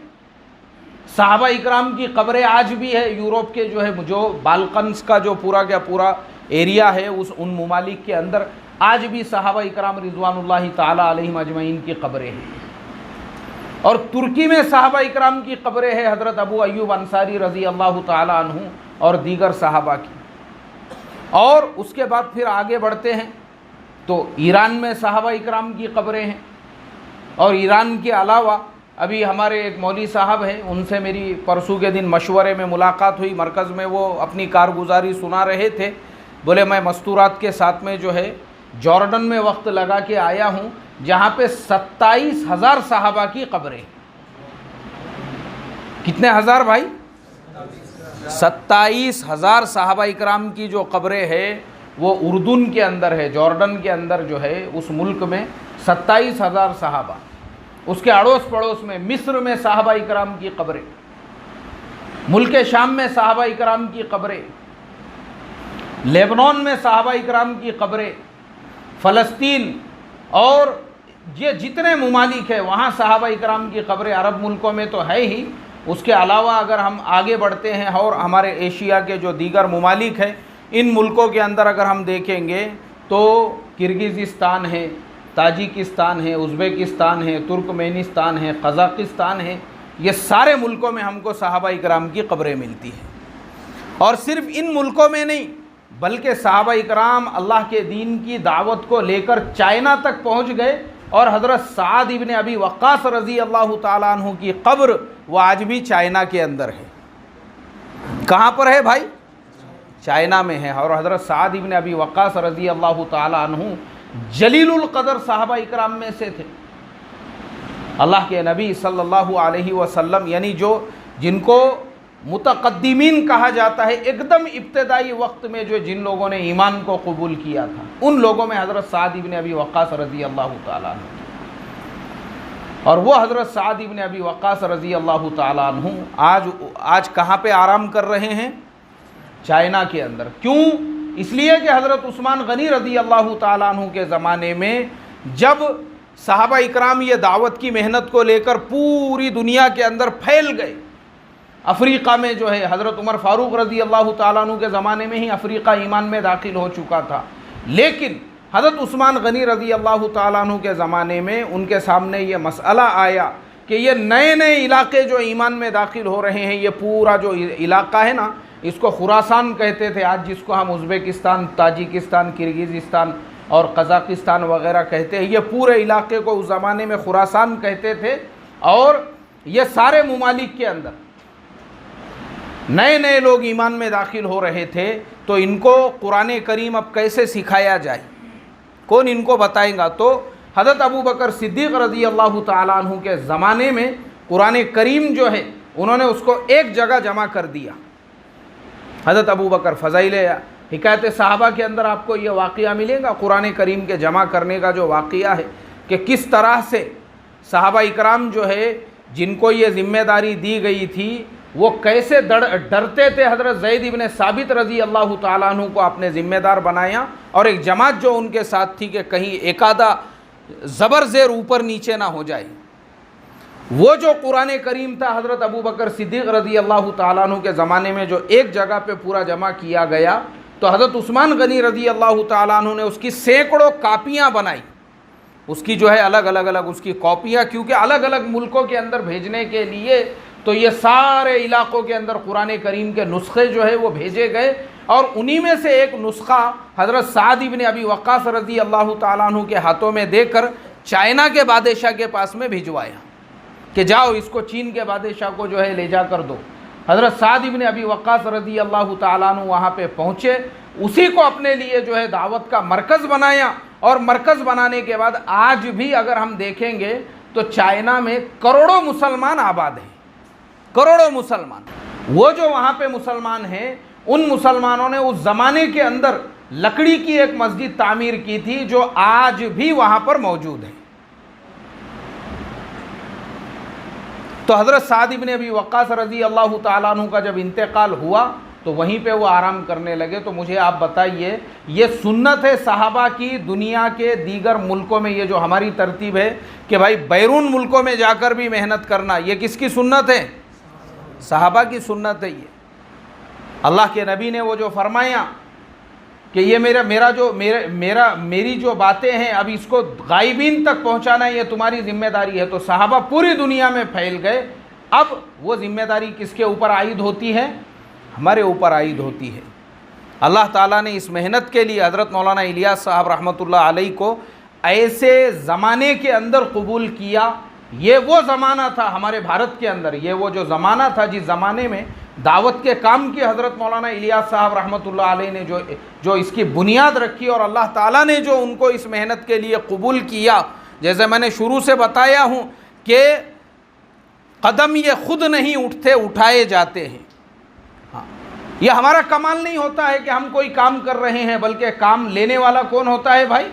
صحابہ اکرام کی قبریں آج بھی ہے۔ یورپ کے جو ہے جو بالکنز کا جو پورا کا پورا ایریا ہے، ان ممالک کے اندر آج بھی صحابہ اکرام رضوان اللہ تعالی علیہم اجمعین کی قبریں ہیں۔ اور ترکی میں صحابہ اکرام کی قبریں ہیں، حضرت ابو ایوب انصاری رضی اللہ تعالی عنہ اور دیگر صحابہ کی۔ اور اس کے بعد پھر آگے بڑھتے ہیں تو ایران میں صحابہ اکرام کی قبریں ہیں، اور ایران کے علاوہ ابھی ہمارے ایک مولوی صاحب ہیں، ان سے میری پرسوں کے دن مشورے میں ملاقات ہوئی مرکز میں، وہ اپنی کارگزاری سنا رہے تھے۔ بولے میں مستورات کے ساتھ میں جو ہے جارڈن میں وقت لگا کے آیا ہوں، جہاں پہ 27,000 صحابہ کی قبریں۔ کتنے ہزار بھائی؟ 27,000 صحابہ اکرام کی جو قبریں ہیں وہ اردن کے اندر ہے، جارڈن کے اندر جو ہے اس ملک میں 27,000 صحابہ۔ اس کے اڑوس پڑوس میں مصر میں صحابہ اکرام کی قبریں، ملک شام میں صحابہ اکرام کی قبریں، لیبنان میں صحابہ اکرام کی قبریں، فلسطین اور یہ جتنے ممالک ہیں وہاں صحابہ اکرام کی قبریں، عرب ملکوں میں تو ہے ہی۔ اس کے علاوہ اگر ہم آگے بڑھتے ہیں اور ہمارے ایشیا کے جو دیگر ممالک ہیں، ان ملکوں کے اندر اگر ہم دیکھیں گے تو کرغزستان ہے، تاجکستان ہے، ازبکستان ہے، ترکمینستان ہے، قزاقستان ہے، یہ سارے ملکوں میں ہم کو صحابہ اکرام کی قبریں ملتی ہیں۔ اور صرف ان ملکوں میں نہیں بلکہ صحابہ اکرام اللہ کے دین کی دعوت کو لے کر چائنا تک پہنچ گئے، اور حضرت سعد ابن ابی وقاص رضی اللہ تعالیٰ عنہ کی قبر وہ آج بھی چائنا کے اندر ہے۔ کہاں پر ہے بھائی؟ چائنا میں ہے۔ اور حضرت سعد ابن ابی وقاص رضی اللہ تعالیٰ عنہ جلیل القدر صحابہ اکرام میں سے تھے۔ اللہ کے نبی صلی اللہ علیہ وسلم یعنی جن کو متقدمین کہا جاتا ہے، ایک دم ابتدائی وقت میں جن لوگوں نے ایمان کو قبول کیا تھا، ان لوگوں میں حضرت سعد ابن ابی وقاص رضی اللہ تعالیٰ عنہ۔ اور وہ حضرت سعد ابن ابی وقاص رضی اللہ تعالیٰ عنہ آج کہاں پہ آرام کر رہے ہیں؟ چائنا کے اندر۔ کیوں؟ اس لیے کہ حضرت عثمان غنی رضی اللہ تعالیٰ عنہ کے زمانے میں جب صحابہ اکرام یہ دعوت کی محنت کو لے کر پوری دنیا کے اندر پھیل گئے، افریقہ میں جو ہے حضرت عمر فاروق رضی اللہ تعالیٰ عنہ کے زمانے میں ہی افریقہ ایمان میں داخل ہو چکا تھا، لیکن حضرت عثمان غنی رضی اللہ تعالیٰ عنہ کے زمانے میں ان کے سامنے یہ مسئلہ آیا کہ یہ نئے نئے علاقے جو ایمان میں داخل ہو رہے ہیں، یہ پورا جو علاقہ ہے نا، اس کو خراسان کہتے تھے، آج جس کو ہم ازبکستان، تاجکستان، کرغزستان اور قزاقستان وغیرہ کہتے ہیں، یہ پورے علاقے کو اس زمانے میں خراسان کہتے تھے۔ اور یہ سارے ممالک کے اندر نئے نئے لوگ ایمان میں داخل ہو رہے تھے، تو ان کو قرآن کریم اب کیسے سکھایا جائے، کون ان کو بتائیں گا؟ تو حضرت ابو بکر صدیق رضی اللہ تعالیٰ عنہ کے زمانے میں قرآن کریم جو ہے انہوں نے اس کو ایک جگہ جمع کر دیا۔ حضرت ابو بکر، فضائل حکایت صحابہ کے اندر آپ کو یہ واقعہ ملے گا، قرآن کریم کے جمع کرنے کا جو واقعہ ہے کہ کس طرح سے صحابہ اکرام جو ہے جن کو یہ ذمہ داری دی گئی تھی، وہ کیسے ڈرتے تھے۔ حضرت زید ابن ثابت رضی اللہ تعالیٰ عنہ کو اپنے ذمہ دار بنایا، اور ایک جماعت جو ان کے ساتھ تھی کہ کہیں ایک آدھا زبر زیر اوپر نیچے نہ ہو جائے۔ وہ جو قرآن کریم تھا حضرت ابو بکر صدیق رضی اللہ تعالیٰ عنہ کے زمانے میں جو ایک جگہ پہ پورا جمع کیا گیا، تو حضرت عثمان غنی رضی اللہ تعالیٰ عنہ نے اس کی سینکڑوں کاپیاں بنائی، اس کی جو ہے الگ الگ اس کی کاپیاں، کیونکہ الگ الگ ملکوں کے اندر بھیجنے کے لیے تو یہ سارے علاقوں کے اندر قرآن کریم کے نسخے جو ہے وہ بھیجے گئے، اور انہی میں سے ایک نسخہ حضرت سعد ابن ابی وقاص رضی اللہ تعالیٰ عنہ کے ہاتھوں میں دے کر چائنا کے بادشاہ کے پاس میں بھجوایا کہ جاؤ اس کو چین کے بادشاہ کو جو ہے لے جا کر دو۔ حضرت سعد ابن ابی وقاص رضی اللہ تعالیٰ عنہ وہاں پہ پہنچے، اسی کو اپنے لیے جو ہے دعوت کا مرکز بنایا، اور مرکز بنانے کے بعد آج بھی اگر ہم دیکھیں گے تو چائنا میں کروڑوں مسلمان آباد ہیں، کروڑوں مسلمان۔ وہ جو وہاں پہ مسلمان ہیں، ان مسلمانوں نے اس زمانے کے اندر لکڑی کی ایک مسجد تعمیر کی تھی جو آج بھی وہاں پر موجود ہے۔ تو حضرت سعد ابن ابی وقاص رضی اللہ تعالیٰ عنہ کا جب انتقال ہوا تو وہیں پہ وہ آرام کرنے لگے۔ تو مجھے آپ بتائیے، یہ سنت ہے صحابہ کی دنیا کے دیگر ملکوں میں، یہ جو ہماری ترتیب ہے کہ بھائی بیرون ملکوں میں جا کر بھی محنت کرنا، یہ کس کی سنت ہے؟ صحابہ کی سنت ہے۔ یہ اللہ کے نبی نے وہ جو فرمایا کہ یہ میری جو باتیں ہیں اب اس کو غائبین تک پہنچانا ہے، یہ تمہاری ذمہ داری ہے۔ تو صحابہ پوری دنیا میں پھیل گئے۔ اب وہ ذمہ داری کس کے اوپر عائد ہوتی ہے؟ ہمارے اوپر عائد ہوتی ہے۔ اللہ تعالیٰ نے اس محنت کے لیے حضرت مولانا الیاس صاحب رحمۃ اللہ علیہ کو ایسے زمانے کے اندر قبول کیا۔ یہ وہ زمانہ تھا ہمارے بھارت کے اندر، یہ وہ جو زمانہ تھا جس زمانے میں دعوت کے کام کی حضرت مولانا الیاس صاحب رحمۃ اللہ علیہ نے جو اس کی بنیاد رکھی، اور اللہ تعالیٰ نے جو ان کو اس محنت کے لیے قبول کیا۔ جیسے میں نے شروع سے بتایا ہوں کہ قدم یہ خود نہیں اٹھتے، اٹھائے جاتے ہیں۔ یہ ہمارا کمال نہیں ہوتا ہے کہ ہم کوئی کام کر رہے ہیں، بلکہ کام لینے والا کون ہوتا ہے بھائی؟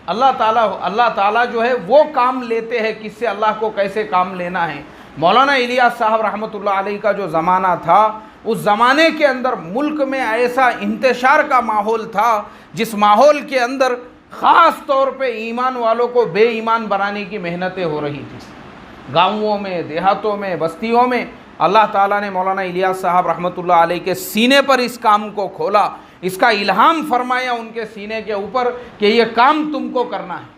اللہ تعالیٰ جو ہے وہ کام لیتے ہیں، کس سے؟ اللہ کو کیسے کام لینا ہے۔ مولانا الیاس صاحب رحمۃ اللہ علیہ کا جو زمانہ تھا، اس زمانے کے اندر ملک میں ایسا انتشار کا ماحول تھا جس ماحول کے اندر خاص طور پہ ایمان والوں کو بے ایمان بنانے کی محنتیں ہو رہی تھیں، گاؤں میں، دیہاتوں میں، بستیوں میں۔ اللہ تعالیٰ نے مولانا الیاس صاحب رحمۃ اللہ علیہ کے سینے پر اس کام کو کھولا، اس کا الہام فرمایا ان کے سینے کے اوپر کہ یہ کام تم کو کرنا ہے۔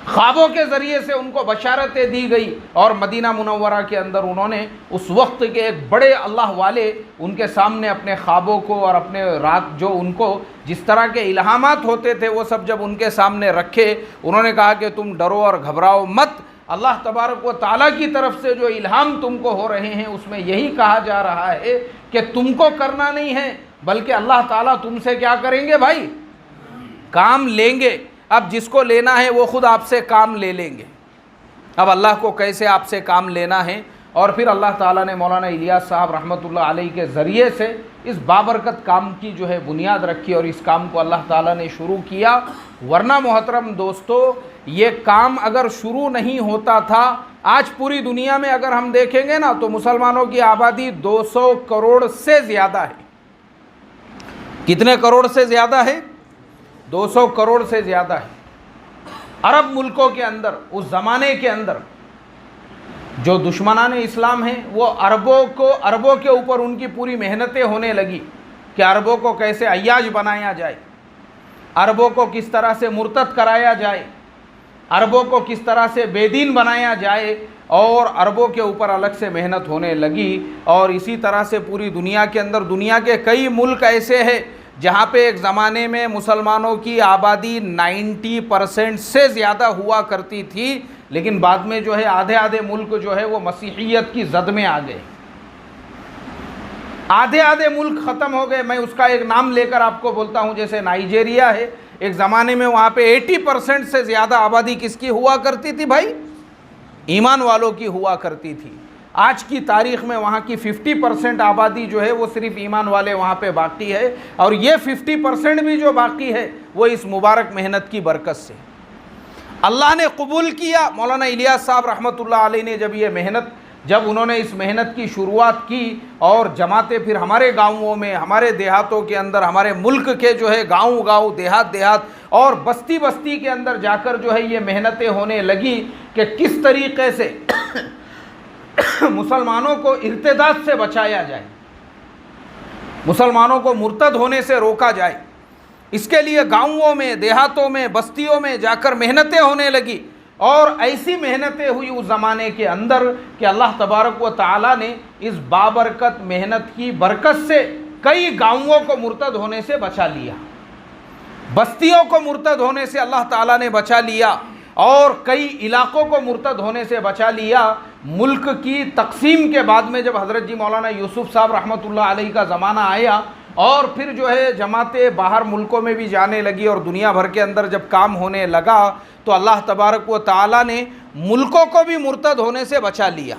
خوابوں کے ذریعے سے ان کو بشارتیں دی گئی، اور مدینہ منورہ کے اندر انہوں نے اس وقت کے ایک بڑے اللہ والے ان کے سامنے اپنے خوابوں کو اور اپنے رات جو ان کو جس طرح کے الہامات ہوتے تھے وہ سب جب ان کے سامنے رکھے، انہوں نے کہا کہ تم ڈرو اور گھبراؤ مت، اللہ تبارک و تعالیٰ کی طرف سے جو الہام تم کو ہو رہے ہیں اس میں یہی کہا جا رہا ہے کہ تم کو کرنا نہیں ہے، بلکہ اللہ تعالیٰ تم سے کیا کریں گے بھائی؟ کام لیں گے۔ اب جس کو لینا ہے وہ خود آپ سے کام لے لیں گے۔ اب اللہ کو کیسے آپ سے کام لینا ہے، اور پھر اللہ تعالیٰ نے مولانا الیاس صاحب رحمۃ اللہ علیہ کے ذریعے سے اس بابرکت کام کی جو ہے بنیاد رکھی، اور اس کام کو اللہ تعالیٰ نے شروع کیا۔ ورنہ محترم دوستو، یہ کام اگر شروع نہیں ہوتا تھا، آج پوری دنیا میں اگر ہم دیکھیں گے نا تو مسلمانوں کی آبادی 200 کروڑ سے زیادہ ہے۔ کتنے کروڑ سے زیادہ ہے؟ 200 کروڑ سے زیادہ ہے۔ عرب ملکوں کے اندر اس زمانے کے اندر جو دشمنان اسلام ہیں وہ عربوں کے اوپر ان کی پوری محنتیں ہونے لگی کہ عربوں کو کیسے عیاش بنایا جائے، عربوں کو کس طرح سے مرتد کرایا جائے، عربوں کو کس طرح سے بے دین بنایا جائے، اور عربوں کے اوپر الگ سے محنت ہونے لگی۔ اور اسی طرح سے پوری دنیا کے اندر، دنیا کے کئی ملک ایسے ہیں جہاں پہ ایک زمانے میں مسلمانوں کی آبادی 90% سے زیادہ ہوا کرتی تھی، لیکن بعد میں جو ہے آدھے ملک جو ہے وہ مسیحیت کی زد میں آ گئے، آدھے ملک ختم ہو گئے۔ میں اس کا ایک نام لے کر آپ کو بولتا ہوں، جیسے نائجیریا ہے، ایک زمانے میں وہاں پہ 80% سے زیادہ آبادی کس کی ہوا کرتی تھی بھائی؟ ایمان والوں کی ہوا کرتی تھی۔ آج کی تاریخ میں وہاں کی 50% آبادی جو ہے وہ صرف ایمان والے وہاں پہ باقی ہے، اور یہ 50% بھی جو باقی ہے وہ اس مبارک محنت کی برکت سے اللہ نے قبول کیا۔ مولانا الیاس صاحب رحمۃ اللہ علیہ نے جب انہوں نے اس محنت کی شروعات کی، اور جماعتیں پھر ہمارے گاؤں میں، ہمارے دیہاتوں کے اندر، ہمارے ملک کے جو ہے گاؤں دیہات اور بستی کے اندر جا کر جو ہے یہ محنتیں ہونے لگی کہ کس طریقے سے مسلمانوں کو ارتداد سے بچایا جائے، مسلمانوں کو مرتد ہونے سے روکا جائے۔ اس کے لیے گاؤں میں، دیہاتوں میں، بستیوں میں جا کر محنتیں ہونے لگی، اور ایسی محنتیں ہوئی اس زمانے کے اندر کہ اللہ تبارک و تعالیٰ نے اس بابرکت محنت کی برکت سے کئی گاؤں کو مرتد ہونے سے بچا لیا، بستیوں کو مرتد ہونے سے اللہ تعالیٰ نے بچا لیا، اور کئی علاقوں کو مرتد ہونے سے بچا لیا۔ ملک کی تقسیم کے بعد میں جب حضرت جی مولانا یوسف صاحب رحمۃ اللہ علیہ کا زمانہ آیا، اور پھر جو ہے جماعتیں باہر ملکوں میں بھی جانے لگی، اور دنیا بھر کے اندر جب کام ہونے لگا، تو اللہ تبارک و تعالیٰ نے ملکوں کو بھی مرتد ہونے سے بچا لیا۔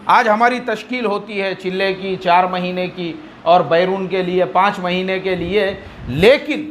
آج ہماری تشکیل ہوتی ہے چلے کی 4 مہینے کی، اور بیرون کے لیے 5 مہینے کے لیے، لیکن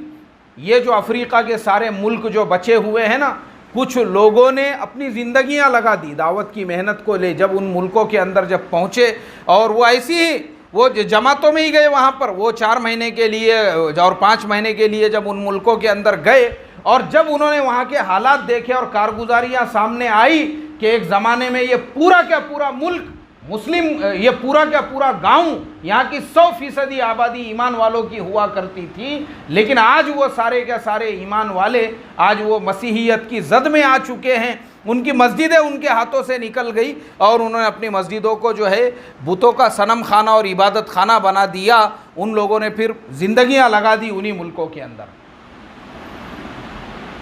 یہ جو افریقہ کے سارے ملک جو بچے ہوئے ہیں نا، کچھ لوگوں نے اپنی زندگیاں لگا دی دعوت کی محنت کو لے، جب ان ملکوں کے اندر جب پہنچے، اور وہ ایسی ہی وہ جماعتوں میں ہی گئے وہاں پر، وہ 4 مہینے کے لیے اور 5 مہینے کے لیے جب ان ملکوں کے اندر گئے، اور جب انہوں نے وہاں کے حالات دیکھے اور کارگزاریاں سامنے آئی کہ ایک زمانے میں یہ پورا کا پورا ملک مسلم، یہ پورا کا پورا گاؤں، یہاں کی 100% آبادی ایمان والوں کی ہوا کرتی تھی، لیکن آج وہ سارے کے سارے ایمان والے آج وہ مسیحیت کی زد میں آ چکے ہیں۔ ان کی مسجدیں ان کے ہاتھوں سے نکل گئی، اور انہوں نے اپنی مسجدوں کو جو ہے بتوں کا صنم خانہ اور عبادت خانہ بنا دیا۔ ان لوگوں نے پھر زندگیاں لگا دی انہی ملکوں کے اندر،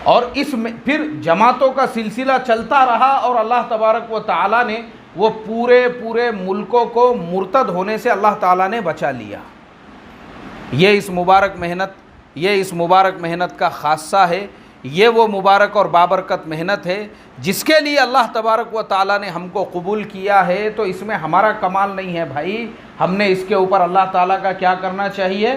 اور اس میں پھر جماعتوں کا سلسلہ چلتا رہا، اور اللہ تبارک و تعالیٰ نے وہ پورے ملکوں کو مرتد ہونے سے اللہ تعالیٰ نے بچا لیا۔ یہ اس مبارک محنت کا خاصہ ہے، یہ وہ مبارک اور بابرکت محنت ہے جس کے لیے اللہ تبارک و تعالیٰ نے ہم کو قبول کیا ہے۔ تو اس میں ہمارا کمال نہیں ہے بھائی، ہم نے اس کے اوپر اللہ تعالیٰ کا کیا کرنا چاہیے؟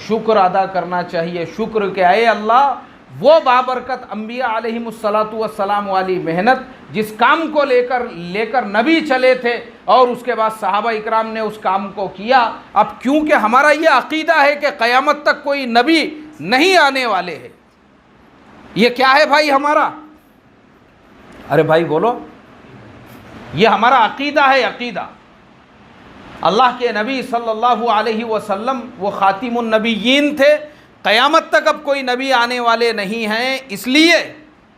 شکر ادا کرنا چاہیے۔ شکر کہ اے اللہ، وہ بابرکت انبیاء علیہم السلام والی محنت جس کام کو لے کر نبی چلے تھے، اور اس کے بعد صحابہ اکرام نے اس کام کو کیا۔ اب کیونکہ ہمارا یہ عقیدہ ہے کہ قیامت تک کوئی نبی نہیں آنے والے ہیں، یہ کیا ہے بھائی ہمارا؟ ارے بھائی بولو، یہ ہمارا عقیدہ ہے، عقیدہ۔ اللہ کے نبی صلی اللہ علیہ وسلم وہ خاتم النبیین تھے، قیامت تک اب کوئی نبی آنے والے نہیں ہیں، اس لیے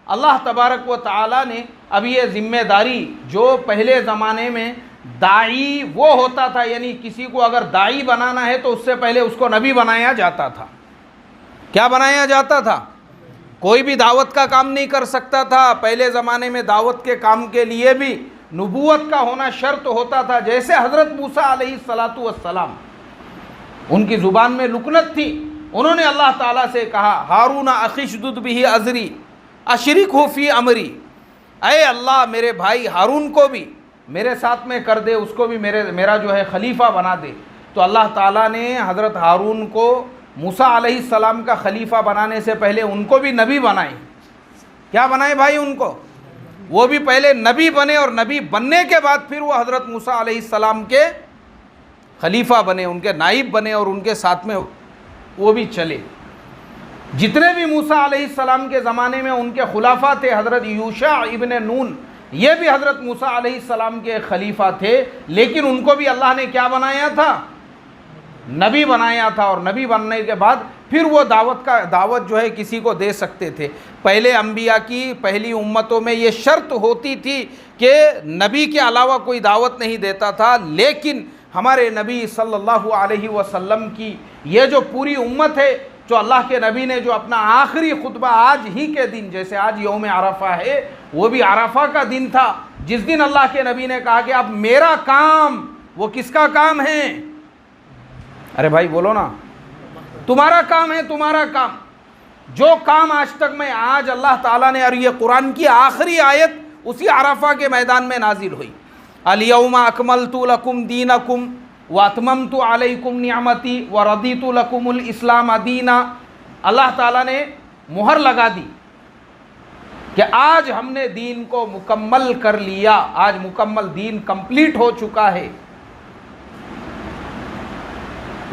اللہ تبارک و تعالیٰ نے اب یہ ذمہ داری، جو پہلے زمانے میں داعی وہ ہوتا تھا، یعنی کسی کو اگر داعی بنانا ہے تو اس سے پہلے اس کو نبی بنایا جاتا تھا۔ کیا بنایا جاتا تھا؟ کوئی بھی دعوت کا کام نہیں کر سکتا تھا۔ پہلے زمانے میں دعوت کے کام کے لیے بھی نبوت کا ہونا شرط ہوتا تھا، جیسے حضرت موسیٰ علیہ السلام، ان کی زبان میں لکنت تھی، انہوں نے اللہ تعالیٰ سے کہا ہارون اخی اشدد بہ ازری اشرکہ فی امری، اے اللہ میرے بھائی ہارون کو بھی میرے ساتھ میں کر دے، اس کو بھی میرا جو ہے خلیفہ بنا دے۔ تو اللہ تعالیٰ نے حضرت ہارون کو موسیٰ علیہ السلام کا خلیفہ بنانے سے پہلے ان کو بھی نبی بنائے۔ کیا بنائے بھائی ان کو؟ وہ بھی پہلے نبی بنے، اور نبی بننے کے بعد پھر وہ حضرت موسیٰ علیہ السلام کے خلیفہ بنے، ان کے نائب بنے، اور ان کے ساتھ میں وہ بھی چلے۔ جتنے بھی موسیٰ علیہ السلام کے زمانے میں ان کے خلافہ تھے، حضرت یوشع ابن نون، یہ بھی حضرت موسیٰ علیہ السلام کے خلیفہ تھے، لیکن ان کو بھی اللہ نے کیا بنایا تھا؟ نبی بنایا تھا۔ اور نبی بننے کے بعد پھر وہ دعوت جو ہے کسی کو دے سکتے تھے۔ پہلے انبیاء کی پہلی امتوں میں یہ شرط ہوتی تھی کہ نبی کے علاوہ کوئی دعوت نہیں دیتا تھا، لیکن ہمارے نبی صلی اللہ علیہ وسلم کی یہ جو پوری امت ہے، جو اللہ کے نبی نے جو اپنا آخری خطبہ آج ہی کے دن، جیسے آج یوم عرفہ ہے، وہ بھی عرفہ کا دن تھا جس دن اللہ کے نبی نے کہا کہ اب میرا کام، وہ کس کا کام ہے؟ ارے بھائی بولو نا، تمہارا کام ہے، تمہارا کام۔ جو کام آج تک میں، آج اللہ تعالیٰ نے، اور یہ قرآن کی آخری آیت اسی عرفہ کے میدان میں نازل ہوئی، الیوم اکملت لکم دینکم واتممت علیکم نعمتی ورضیت لکم الاسلام دینا۔ اللہ تعالیٰ نے مہر لگا دی کہ آج ہم نے دین کو مکمل کر لیا، آج مکمل دین کمپلیٹ ہو چکا ہے۔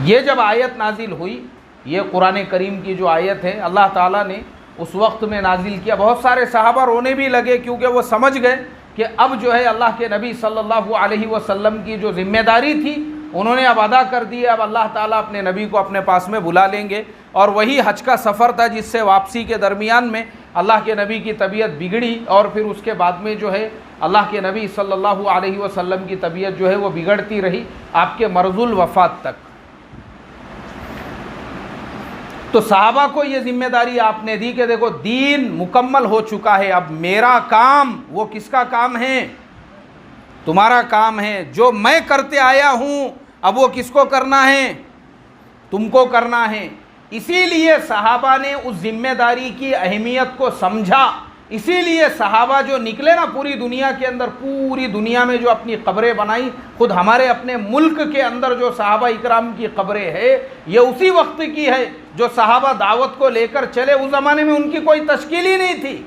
یہ جب آیت نازل ہوئی، یہ قرآن کریم کی جو آیت ہے، اللہ تعالیٰ نے اس وقت میں نازل کیا، بہت سارے صحابہ رونے بھی لگے، کیونکہ وہ سمجھ گئے کہ اب جو ہے اللہ کے نبی صلی اللہ علیہ وسلم کی جو ذمہ داری تھی انہوں نے اب ادا کر دی ہے، اب اللہ تعالیٰ اپنے نبی کو اپنے پاس میں بلا لیں گے۔ اور وہی حج کا سفر تھا جس سے واپسی کے درمیان میں اللہ کے نبی کی طبیعت بگڑی، اور پھر اس کے بعد میں جو ہے اللہ کے نبی صلی اللہ علیہ وسلم کی طبیعت جو ہے وہ بگڑتی رہی آپ کے مرض الوفات تک۔ تو صحابہ کو یہ ذمہ داری آپ نے دی کہ دیکھو دین مکمل ہو چکا ہے، اب میرا کام، وہ کس کا کام ہے؟ تمہارا کام ہے۔ جو میں کرتے آیا ہوں اب وہ کس کو کرنا ہے؟ تم کو کرنا ہے۔ اسی لیے صحابہ نے اس ذمہ داری کی اہمیت کو سمجھا، اسی لیے صحابہ جو نکلے نا پوری دنیا کے اندر، پوری دنیا میں جو اپنی قبریں بنائی، خود ہمارے اپنے ملک کے اندر جو صحابہ اکرام کی قبریں ہے، یہ اسی وقت کی ہے جو صحابہ دعوت کو لے کر چلے۔ اس زمانے میں ان کی کوئی تشکیل ہی نہیں تھی،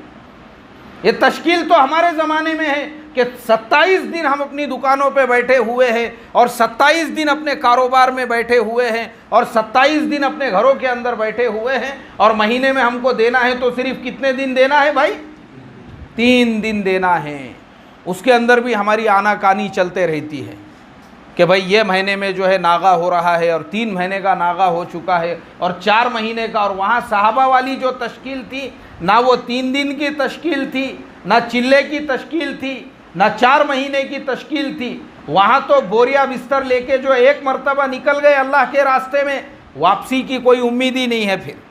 یہ تشکیل تو ہمارے زمانے میں ہے کہ 27 دن ہم اپنی دکانوں پہ بیٹھے ہوئے ہیں، اور 27 دن اپنے کاروبار میں بیٹھے ہوئے ہیں، اور 27 دن اپنے گھروں کے اندر بیٹھے ہوئے ہیں، اور مہینے میں ہم کو دینا ہے تو صرف کتنے دن دینا ہے بھائی؟ 3 دن دینا ہے۔ اس کے اندر بھی ہماری آنا کانی چلتے رہتی ہے کہ بھائی یہ مہینے میں جو ہے ناغا ہو رہا ہے، اور 3 مہینے کا ناغا ہو چکا ہے، اور 4 مہینے کا۔ اور وہاں صحابہ والی جو تشکیل تھی، نہ وہ 3 دن کی تشکیل تھی، نہ چلے کی تشکیل تھی، نہ 4 مہینے کی تشکیل تھی۔ وہاں تو بوریا بستر لے کے جو ایک مرتبہ نکل گئے اللہ کے راستے میں، واپسی کی کوئی امید ہی نہیں ہے، پھر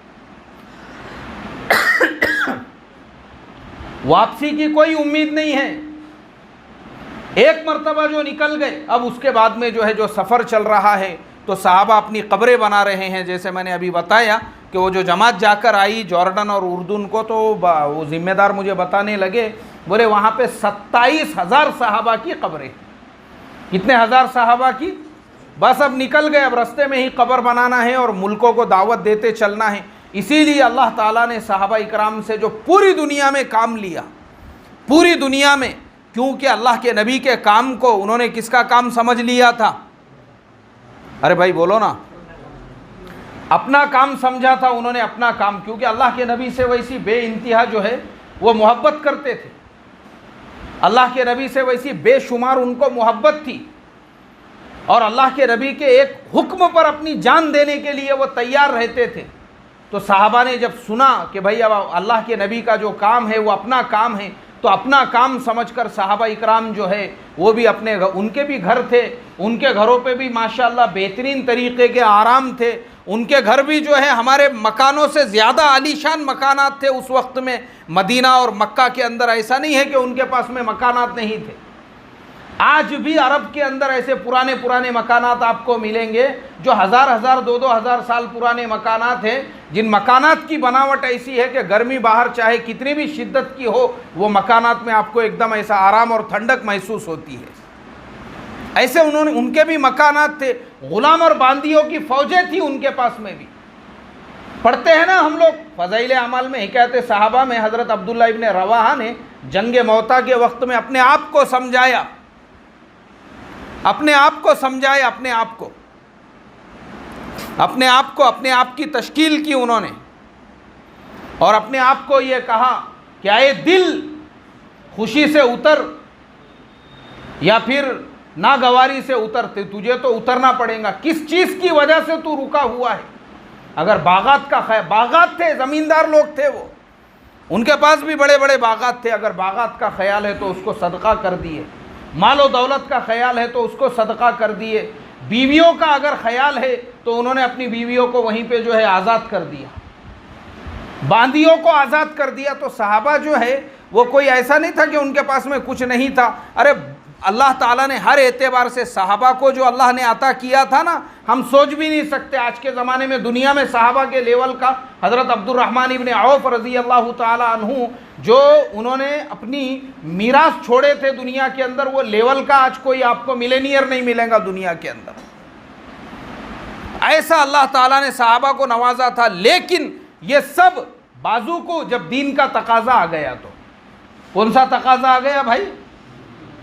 واپسی کی کوئی امید نہیں ہے۔ ایک مرتبہ جو نکل گئے، اب اس کے بعد میں جو ہے جو سفر چل رہا ہے، تو صحابہ اپنی قبریں بنا رہے ہیں۔ جیسے میں نے ابھی بتایا کہ وہ جو جماعت جا کر آئی جارڈن اور اردن کو، تو وہ ذمہ دار مجھے بتانے لگے، بولے وہاں پہ 27,000 صحابہ کی قبریں۔ کتنے ہزار صحابہ کی؟ بس اب نکل گئے، اب رستے میں ہی قبر بنانا ہے اور ملکوں کو دعوت دیتے چلنا ہے۔ اسی لیے اللہ تعالیٰ نے صحابہ اکرام سے جو پوری دنیا میں کام لیا، پوری دنیا میں، کیونکہ اللہ کے نبی کے کام کو انہوں نے کس کا کام سمجھ لیا تھا؟ ارے بھائی بولو نا، اپنا کام سمجھا تھا انہوں نے، اپنا کام، کیونکہ اللہ کے نبی سے ویسی بے انتہا جو ہے وہ محبت کرتے تھے، اللہ کے نبی سے ویسی بے شمار ان کو محبت تھی، اور اللہ کے نبی کے ایک حکم پر اپنی جان دینے کے لیے وہ تیار رہتے تھے۔ تو صحابہ نے جب سنا کہ بھائی اب اللہ کے نبی کا جو کام ہے وہ اپنا کام ہے، تو اپنا کام سمجھ کر صحابہ اکرام جو ہے وہ بھی اپنے، ان کے بھی گھر تھے، ان کے گھروں پہ بھی ماشاءاللہ بہترین طریقے کے آرام تھے، ان کے گھر بھی جو ہے ہمارے مکانوں سے زیادہ عالیشان مکانات تھے اس وقت میں۔ مدینہ اور مکہ کے اندر ایسا نہیں ہے کہ ان کے پاس میں مکانات نہیں تھے، آج بھی عرب کے اندر ایسے پرانے مکانات آپ کو ملیں گے جو 1000 2000 سال پرانے مکانات ہیں، جن مکانات کی بناوٹ ایسی ہے کہ گرمی باہر چاہے کتنی بھی شدت کی ہو، وہ مکانات میں آپ کو ایک دم ایسا آرام اور ٹھنڈک محسوس ہوتی ہے۔ ایسے ان کے بھی مکانات تھے، غلام اور باندیوں کی فوجیں تھی ان کے پاس میں بھی۔ پڑھتے ہیں نا ہم لوگ فضائل اعمال میں، حکایت صحابہ میں، حضرت عبداللہ ابن رواحہ نے جنگ موتا کے وقت میں اپنے آپ کو سمجھایا، اپنے آپ کی تشکیل کی انہوں نے، اور اپنے آپ کو یہ کہا کہ اے دل خوشی سے اتر یا پھر ناگواری سے اتر، تجھے تو اترنا پڑے گا، کس چیز کی وجہ سے تو رکا ہوا ہے؟ اگر باغات تھے، زمیندار لوگ تھے، وہ ان کے پاس بھی بڑے بڑے باغات تھے، اگر باغات کا خیال ہے تو اس کو صدقہ کر دیے، مال و دولت کا خیال ہے تو اس کو صدقہ کر دیے، بیویوں کا اگر خیال ہے تو انہوں نے اپنی بیویوں کو وہیں پہ جو ہے آزاد کر دیا، باندیوں کو آزاد کر دیا۔ تو صحابہ جو ہے وہ کوئی ایسا نہیں تھا کہ ان کے پاس میں کچھ نہیں تھا۔ ارے اللہ تعالیٰ نے ہر اعتبار سے صحابہ کو جو اللہ نے عطا کیا تھا نا، ہم سوچ بھی نہیں سکتے آج کے زمانے میں دنیا میں صحابہ کے لیول کا۔ حضرت عبد الرحمن ابن عوف رضی اللہ تعالیٰ عنہ جو انہوں نے اپنی میراث چھوڑے تھے دنیا کے اندر، وہ لیول کا آج کوئی آپ کو ملینئر نہیں ملے گا دنیا کے اندر۔ ایسا اللہ تعالیٰ نے صحابہ کو نوازا تھا، لیکن یہ سب بازو کو جب دین کا تقاضا آ گیا تو کون سا تقاضا آ گیا بھائی؟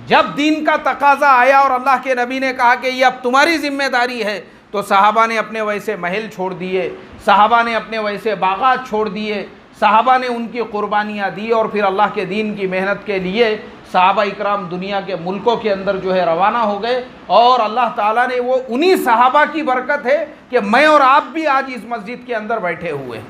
جب دین کا تقاضا آیا اور اللہ کے نبی نے کہا کہ یہ اب تمہاری ذمہ داری ہے، تو صحابہ نے اپنے ویسے محل چھوڑ دیے، صحابہ نے اپنے ویسے باغات چھوڑ دیے، صحابہ نے ان کی قربانیاں دی، اور پھر اللہ کے دین کی محنت کے لیے صحابہ اکرام دنیا کے ملکوں کے اندر جو ہے روانہ ہو گئے۔ اور اللہ تعالیٰ نے وہ انہی صحابہ کی برکت ہے کہ میں اور آپ بھی آج اس مسجد کے اندر بیٹھے ہوئے ہیں۔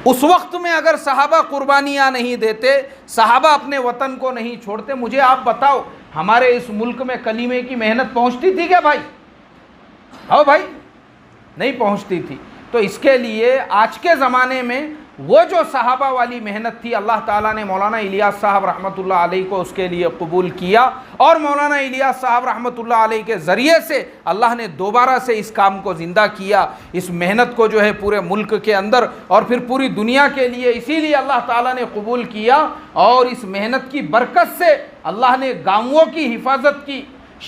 اس وقت میں اگر صحابہ قربانیاں نہیں دیتے، صحابہ اپنے وطن کو نہیں چھوڑتے، مجھے آپ بتاؤ ہمارے اس ملک میں کلمے کی محنت پہنچتی تھی کیا بھائی؟ ہاں بھائی، نہیں پہنچتی تھی۔ تو اس کے لیے آج کے زمانے میں وہ جو صحابہ والی محنت تھی، اللہ تعالیٰ نے مولانا الیاس صاحب رحمۃ اللہ علیہ کو اس کے لیے قبول کیا، اور مولانا الیاس صاحب رحمۃ اللہ علیہ کے ذریعے سے اللہ نے دوبارہ سے اس کام کو زندہ کیا، اس محنت کو جو ہے پورے ملک کے اندر اور پھر پوری دنیا کے لیے اسی لیے اللہ تعالیٰ نے قبول کیا۔ اور اس محنت کی برکت سے اللہ نے گاؤں کی حفاظت کی،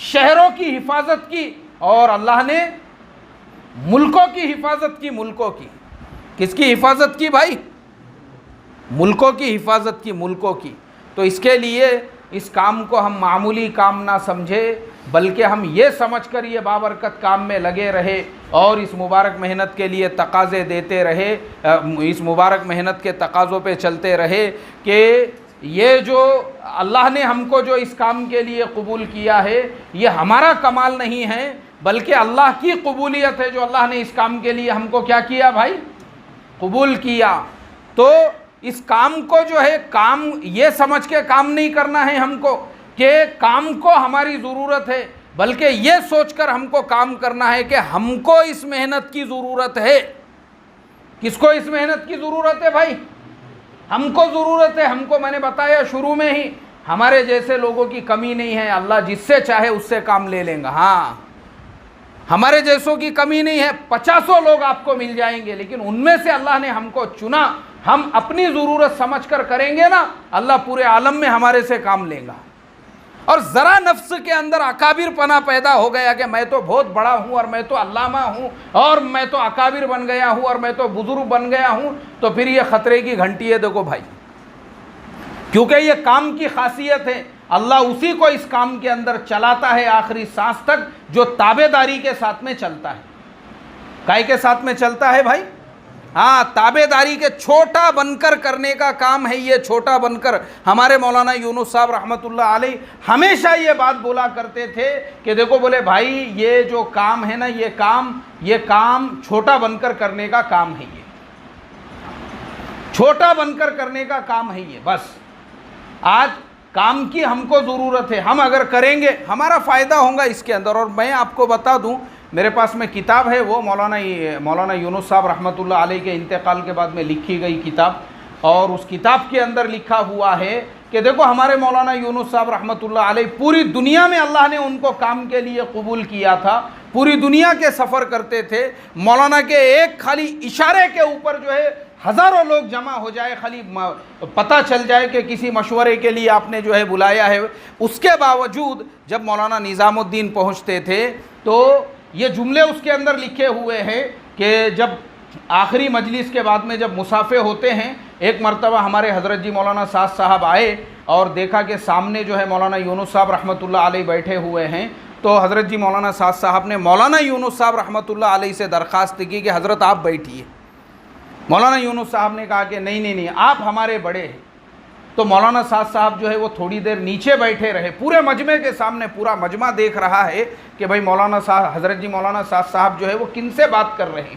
شہروں کی حفاظت کی، اور اللہ نے ملکوں کی حفاظت کی۔ ملکوں کی کس کی حفاظت کی بھائی؟ ملکوں کی حفاظت کی، ملکوں کی۔ تو اس کے لیے اس کام کو ہم معمولی کام نہ سمجھے، بلکہ ہم یہ سمجھ کر یہ بابرکت کام میں لگے رہے اور اس مبارک محنت کے لیے تقاضے دیتے رہے، اس مبارک محنت کے تقاضوں پہ چلتے رہے کہ یہ جو اللہ نے ہم کو جو اس کام کے لیے قبول کیا ہے، یہ ہمارا کمال نہیں ہے، بلکہ اللہ کی قبولیت ہے جو اللہ نے اس کام کے لیے ہم کو کیا کیا بھائی؟ قبول کیا۔ تو اس کام کو جو ہے کام یہ سمجھ کے کام نہیں کرنا ہے ہم کو کہ کام کو ہماری ضرورت ہے، بلکہ یہ سوچ کر ہم کو کام کرنا ہے کہ ہم کو اس محنت کی ضرورت ہے۔ کس کو اس محنت کی ضرورت ہے بھائی؟ ہم کو ضرورت ہے۔ ہم کو میں نے بتایا شروع میں ہی، ہمارے جیسے لوگوں کی کمی نہیں ہے، اللہ جس سے چاہے اس سے کام لے لیں گا۔ ہاں، ہمارے جیسوں کی کمی نہیں ہے، 50 لوگ آپ کو مل جائیں گے، لیکن ان میں سے اللہ نے ہم کو چنا، ہم اپنی ضرورت سمجھ کر کریں گے نا، اللہ پورے عالم میں ہمارے سے کام لے گا۔ اور ذرا نفس کے اندر اکابر پنا پیدا ہو گیا کہ میں تو بہت بڑا ہوں اور میں تو علامہ ہوں اور میں تو اکابر بن گیا ہوں اور میں تو بزرگ بن گیا ہوں، تو پھر یہ خطرے کی گھنٹی ہے دیکھو بھائی، کیونکہ یہ کام کی خاصیت ہے، اللہ اسی کو اس کام کے اندر چلاتا ہے آخری سانس تک جو تابع داری کے ساتھ میں چلتا ہے۔ کائے کے ساتھ میں چلتا ہے بھائی؟ ہاں، تابع داری کے چھوٹا بن کر کرنے کا کام ہے یہ، چھوٹا بن کر۔ ہمارے مولانا یونس صاحب رحمۃ اللہ علیہ ہمیشہ یہ بات بولا کرتے تھے کہ دیکھو بولے بھائی، یہ جو کام ہے نا، یہ کام چھوٹا بن کر کرنے کا کام ہے، یہ چھوٹا بن کر کرنے کا کام ہے یہ۔ بس آج کام کی ہم کو ضرورت ہے، ہم اگر کریں گے ہمارا فائدہ ہوگا اس کے اندر۔ اور میں آپ کو بتا دوں، میرے پاس میں کتاب ہے، وہ مولانا یونس صاحب رحمۃ اللہ علیہ کے انتقال کے بعد میں لکھی گئی کتاب، اور اس کتاب کے اندر لکھا ہوا ہے کہ دیکھو ہمارے مولانا یونس صاحب رحمۃ اللہ علیہ پوری دنیا میں اللہ نے ان کو کام کے لیے قبول کیا تھا، پوری دنیا کے سفر کرتے تھے، مولانا کے ایک خالی اشارے کے اوپر جو ہے ہزاروں لوگ جمع ہو جائے، خالی پتہ چل جائے کہ کسی مشورے کے لیے آپ نے جو ہے بلایا ہے، اس کے باوجود جب مولانا نظام الدین پہنچتے تھے تو یہ جملے اس کے اندر لکھے ہوئے ہیں کہ جب آخری مجلس کے بعد میں جب مسافے ہوتے ہیں، ایک مرتبہ ہمارے حضرت جی مولانا سعد صاحب آئے اور دیکھا کہ سامنے جو ہے مولانا یونس صاحب رحمۃ اللہ علیہ بیٹھے ہوئے ہیں، تو حضرت جی مولانا سعد صاحب نے مولانا یونس صاحب رحمۃ اللہ علیہ سے درخواست کی کہ حضرت آپ بیٹھیے۔ مولانا یونس صاحب نے کہا کہ نہیں آپ ہمارے بڑے ہیں۔ تو مولانا سعد صاحب جو ہے وہ تھوڑی دیر نیچے بیٹھے رہے، پورے مجمع کے سامنے پورا مجمع دیکھ رہا ہے کہ بھائی حضرت جی مولانا سعد صاحب جو ہے وہ کن سے بات کر رہے ہیں۔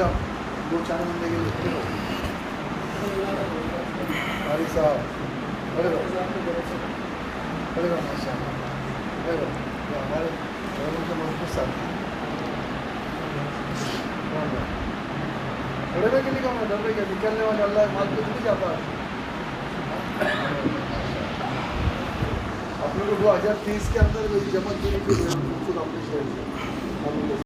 صاحب 2-4 بندے کے لیے قاری صاحب کھڑے رہو ماشاء اللہ کھڑے رہو. یہ ہمارے گھروں کے محبوب صاحب کھڑے رہے کے لیے کہا ڈر رہے کہ نکلنے والے اللہ مال کچھ نہیں جاتا. آپ لوگوں کو 2030 کے اندر جمع کی خود اپنے شہر سے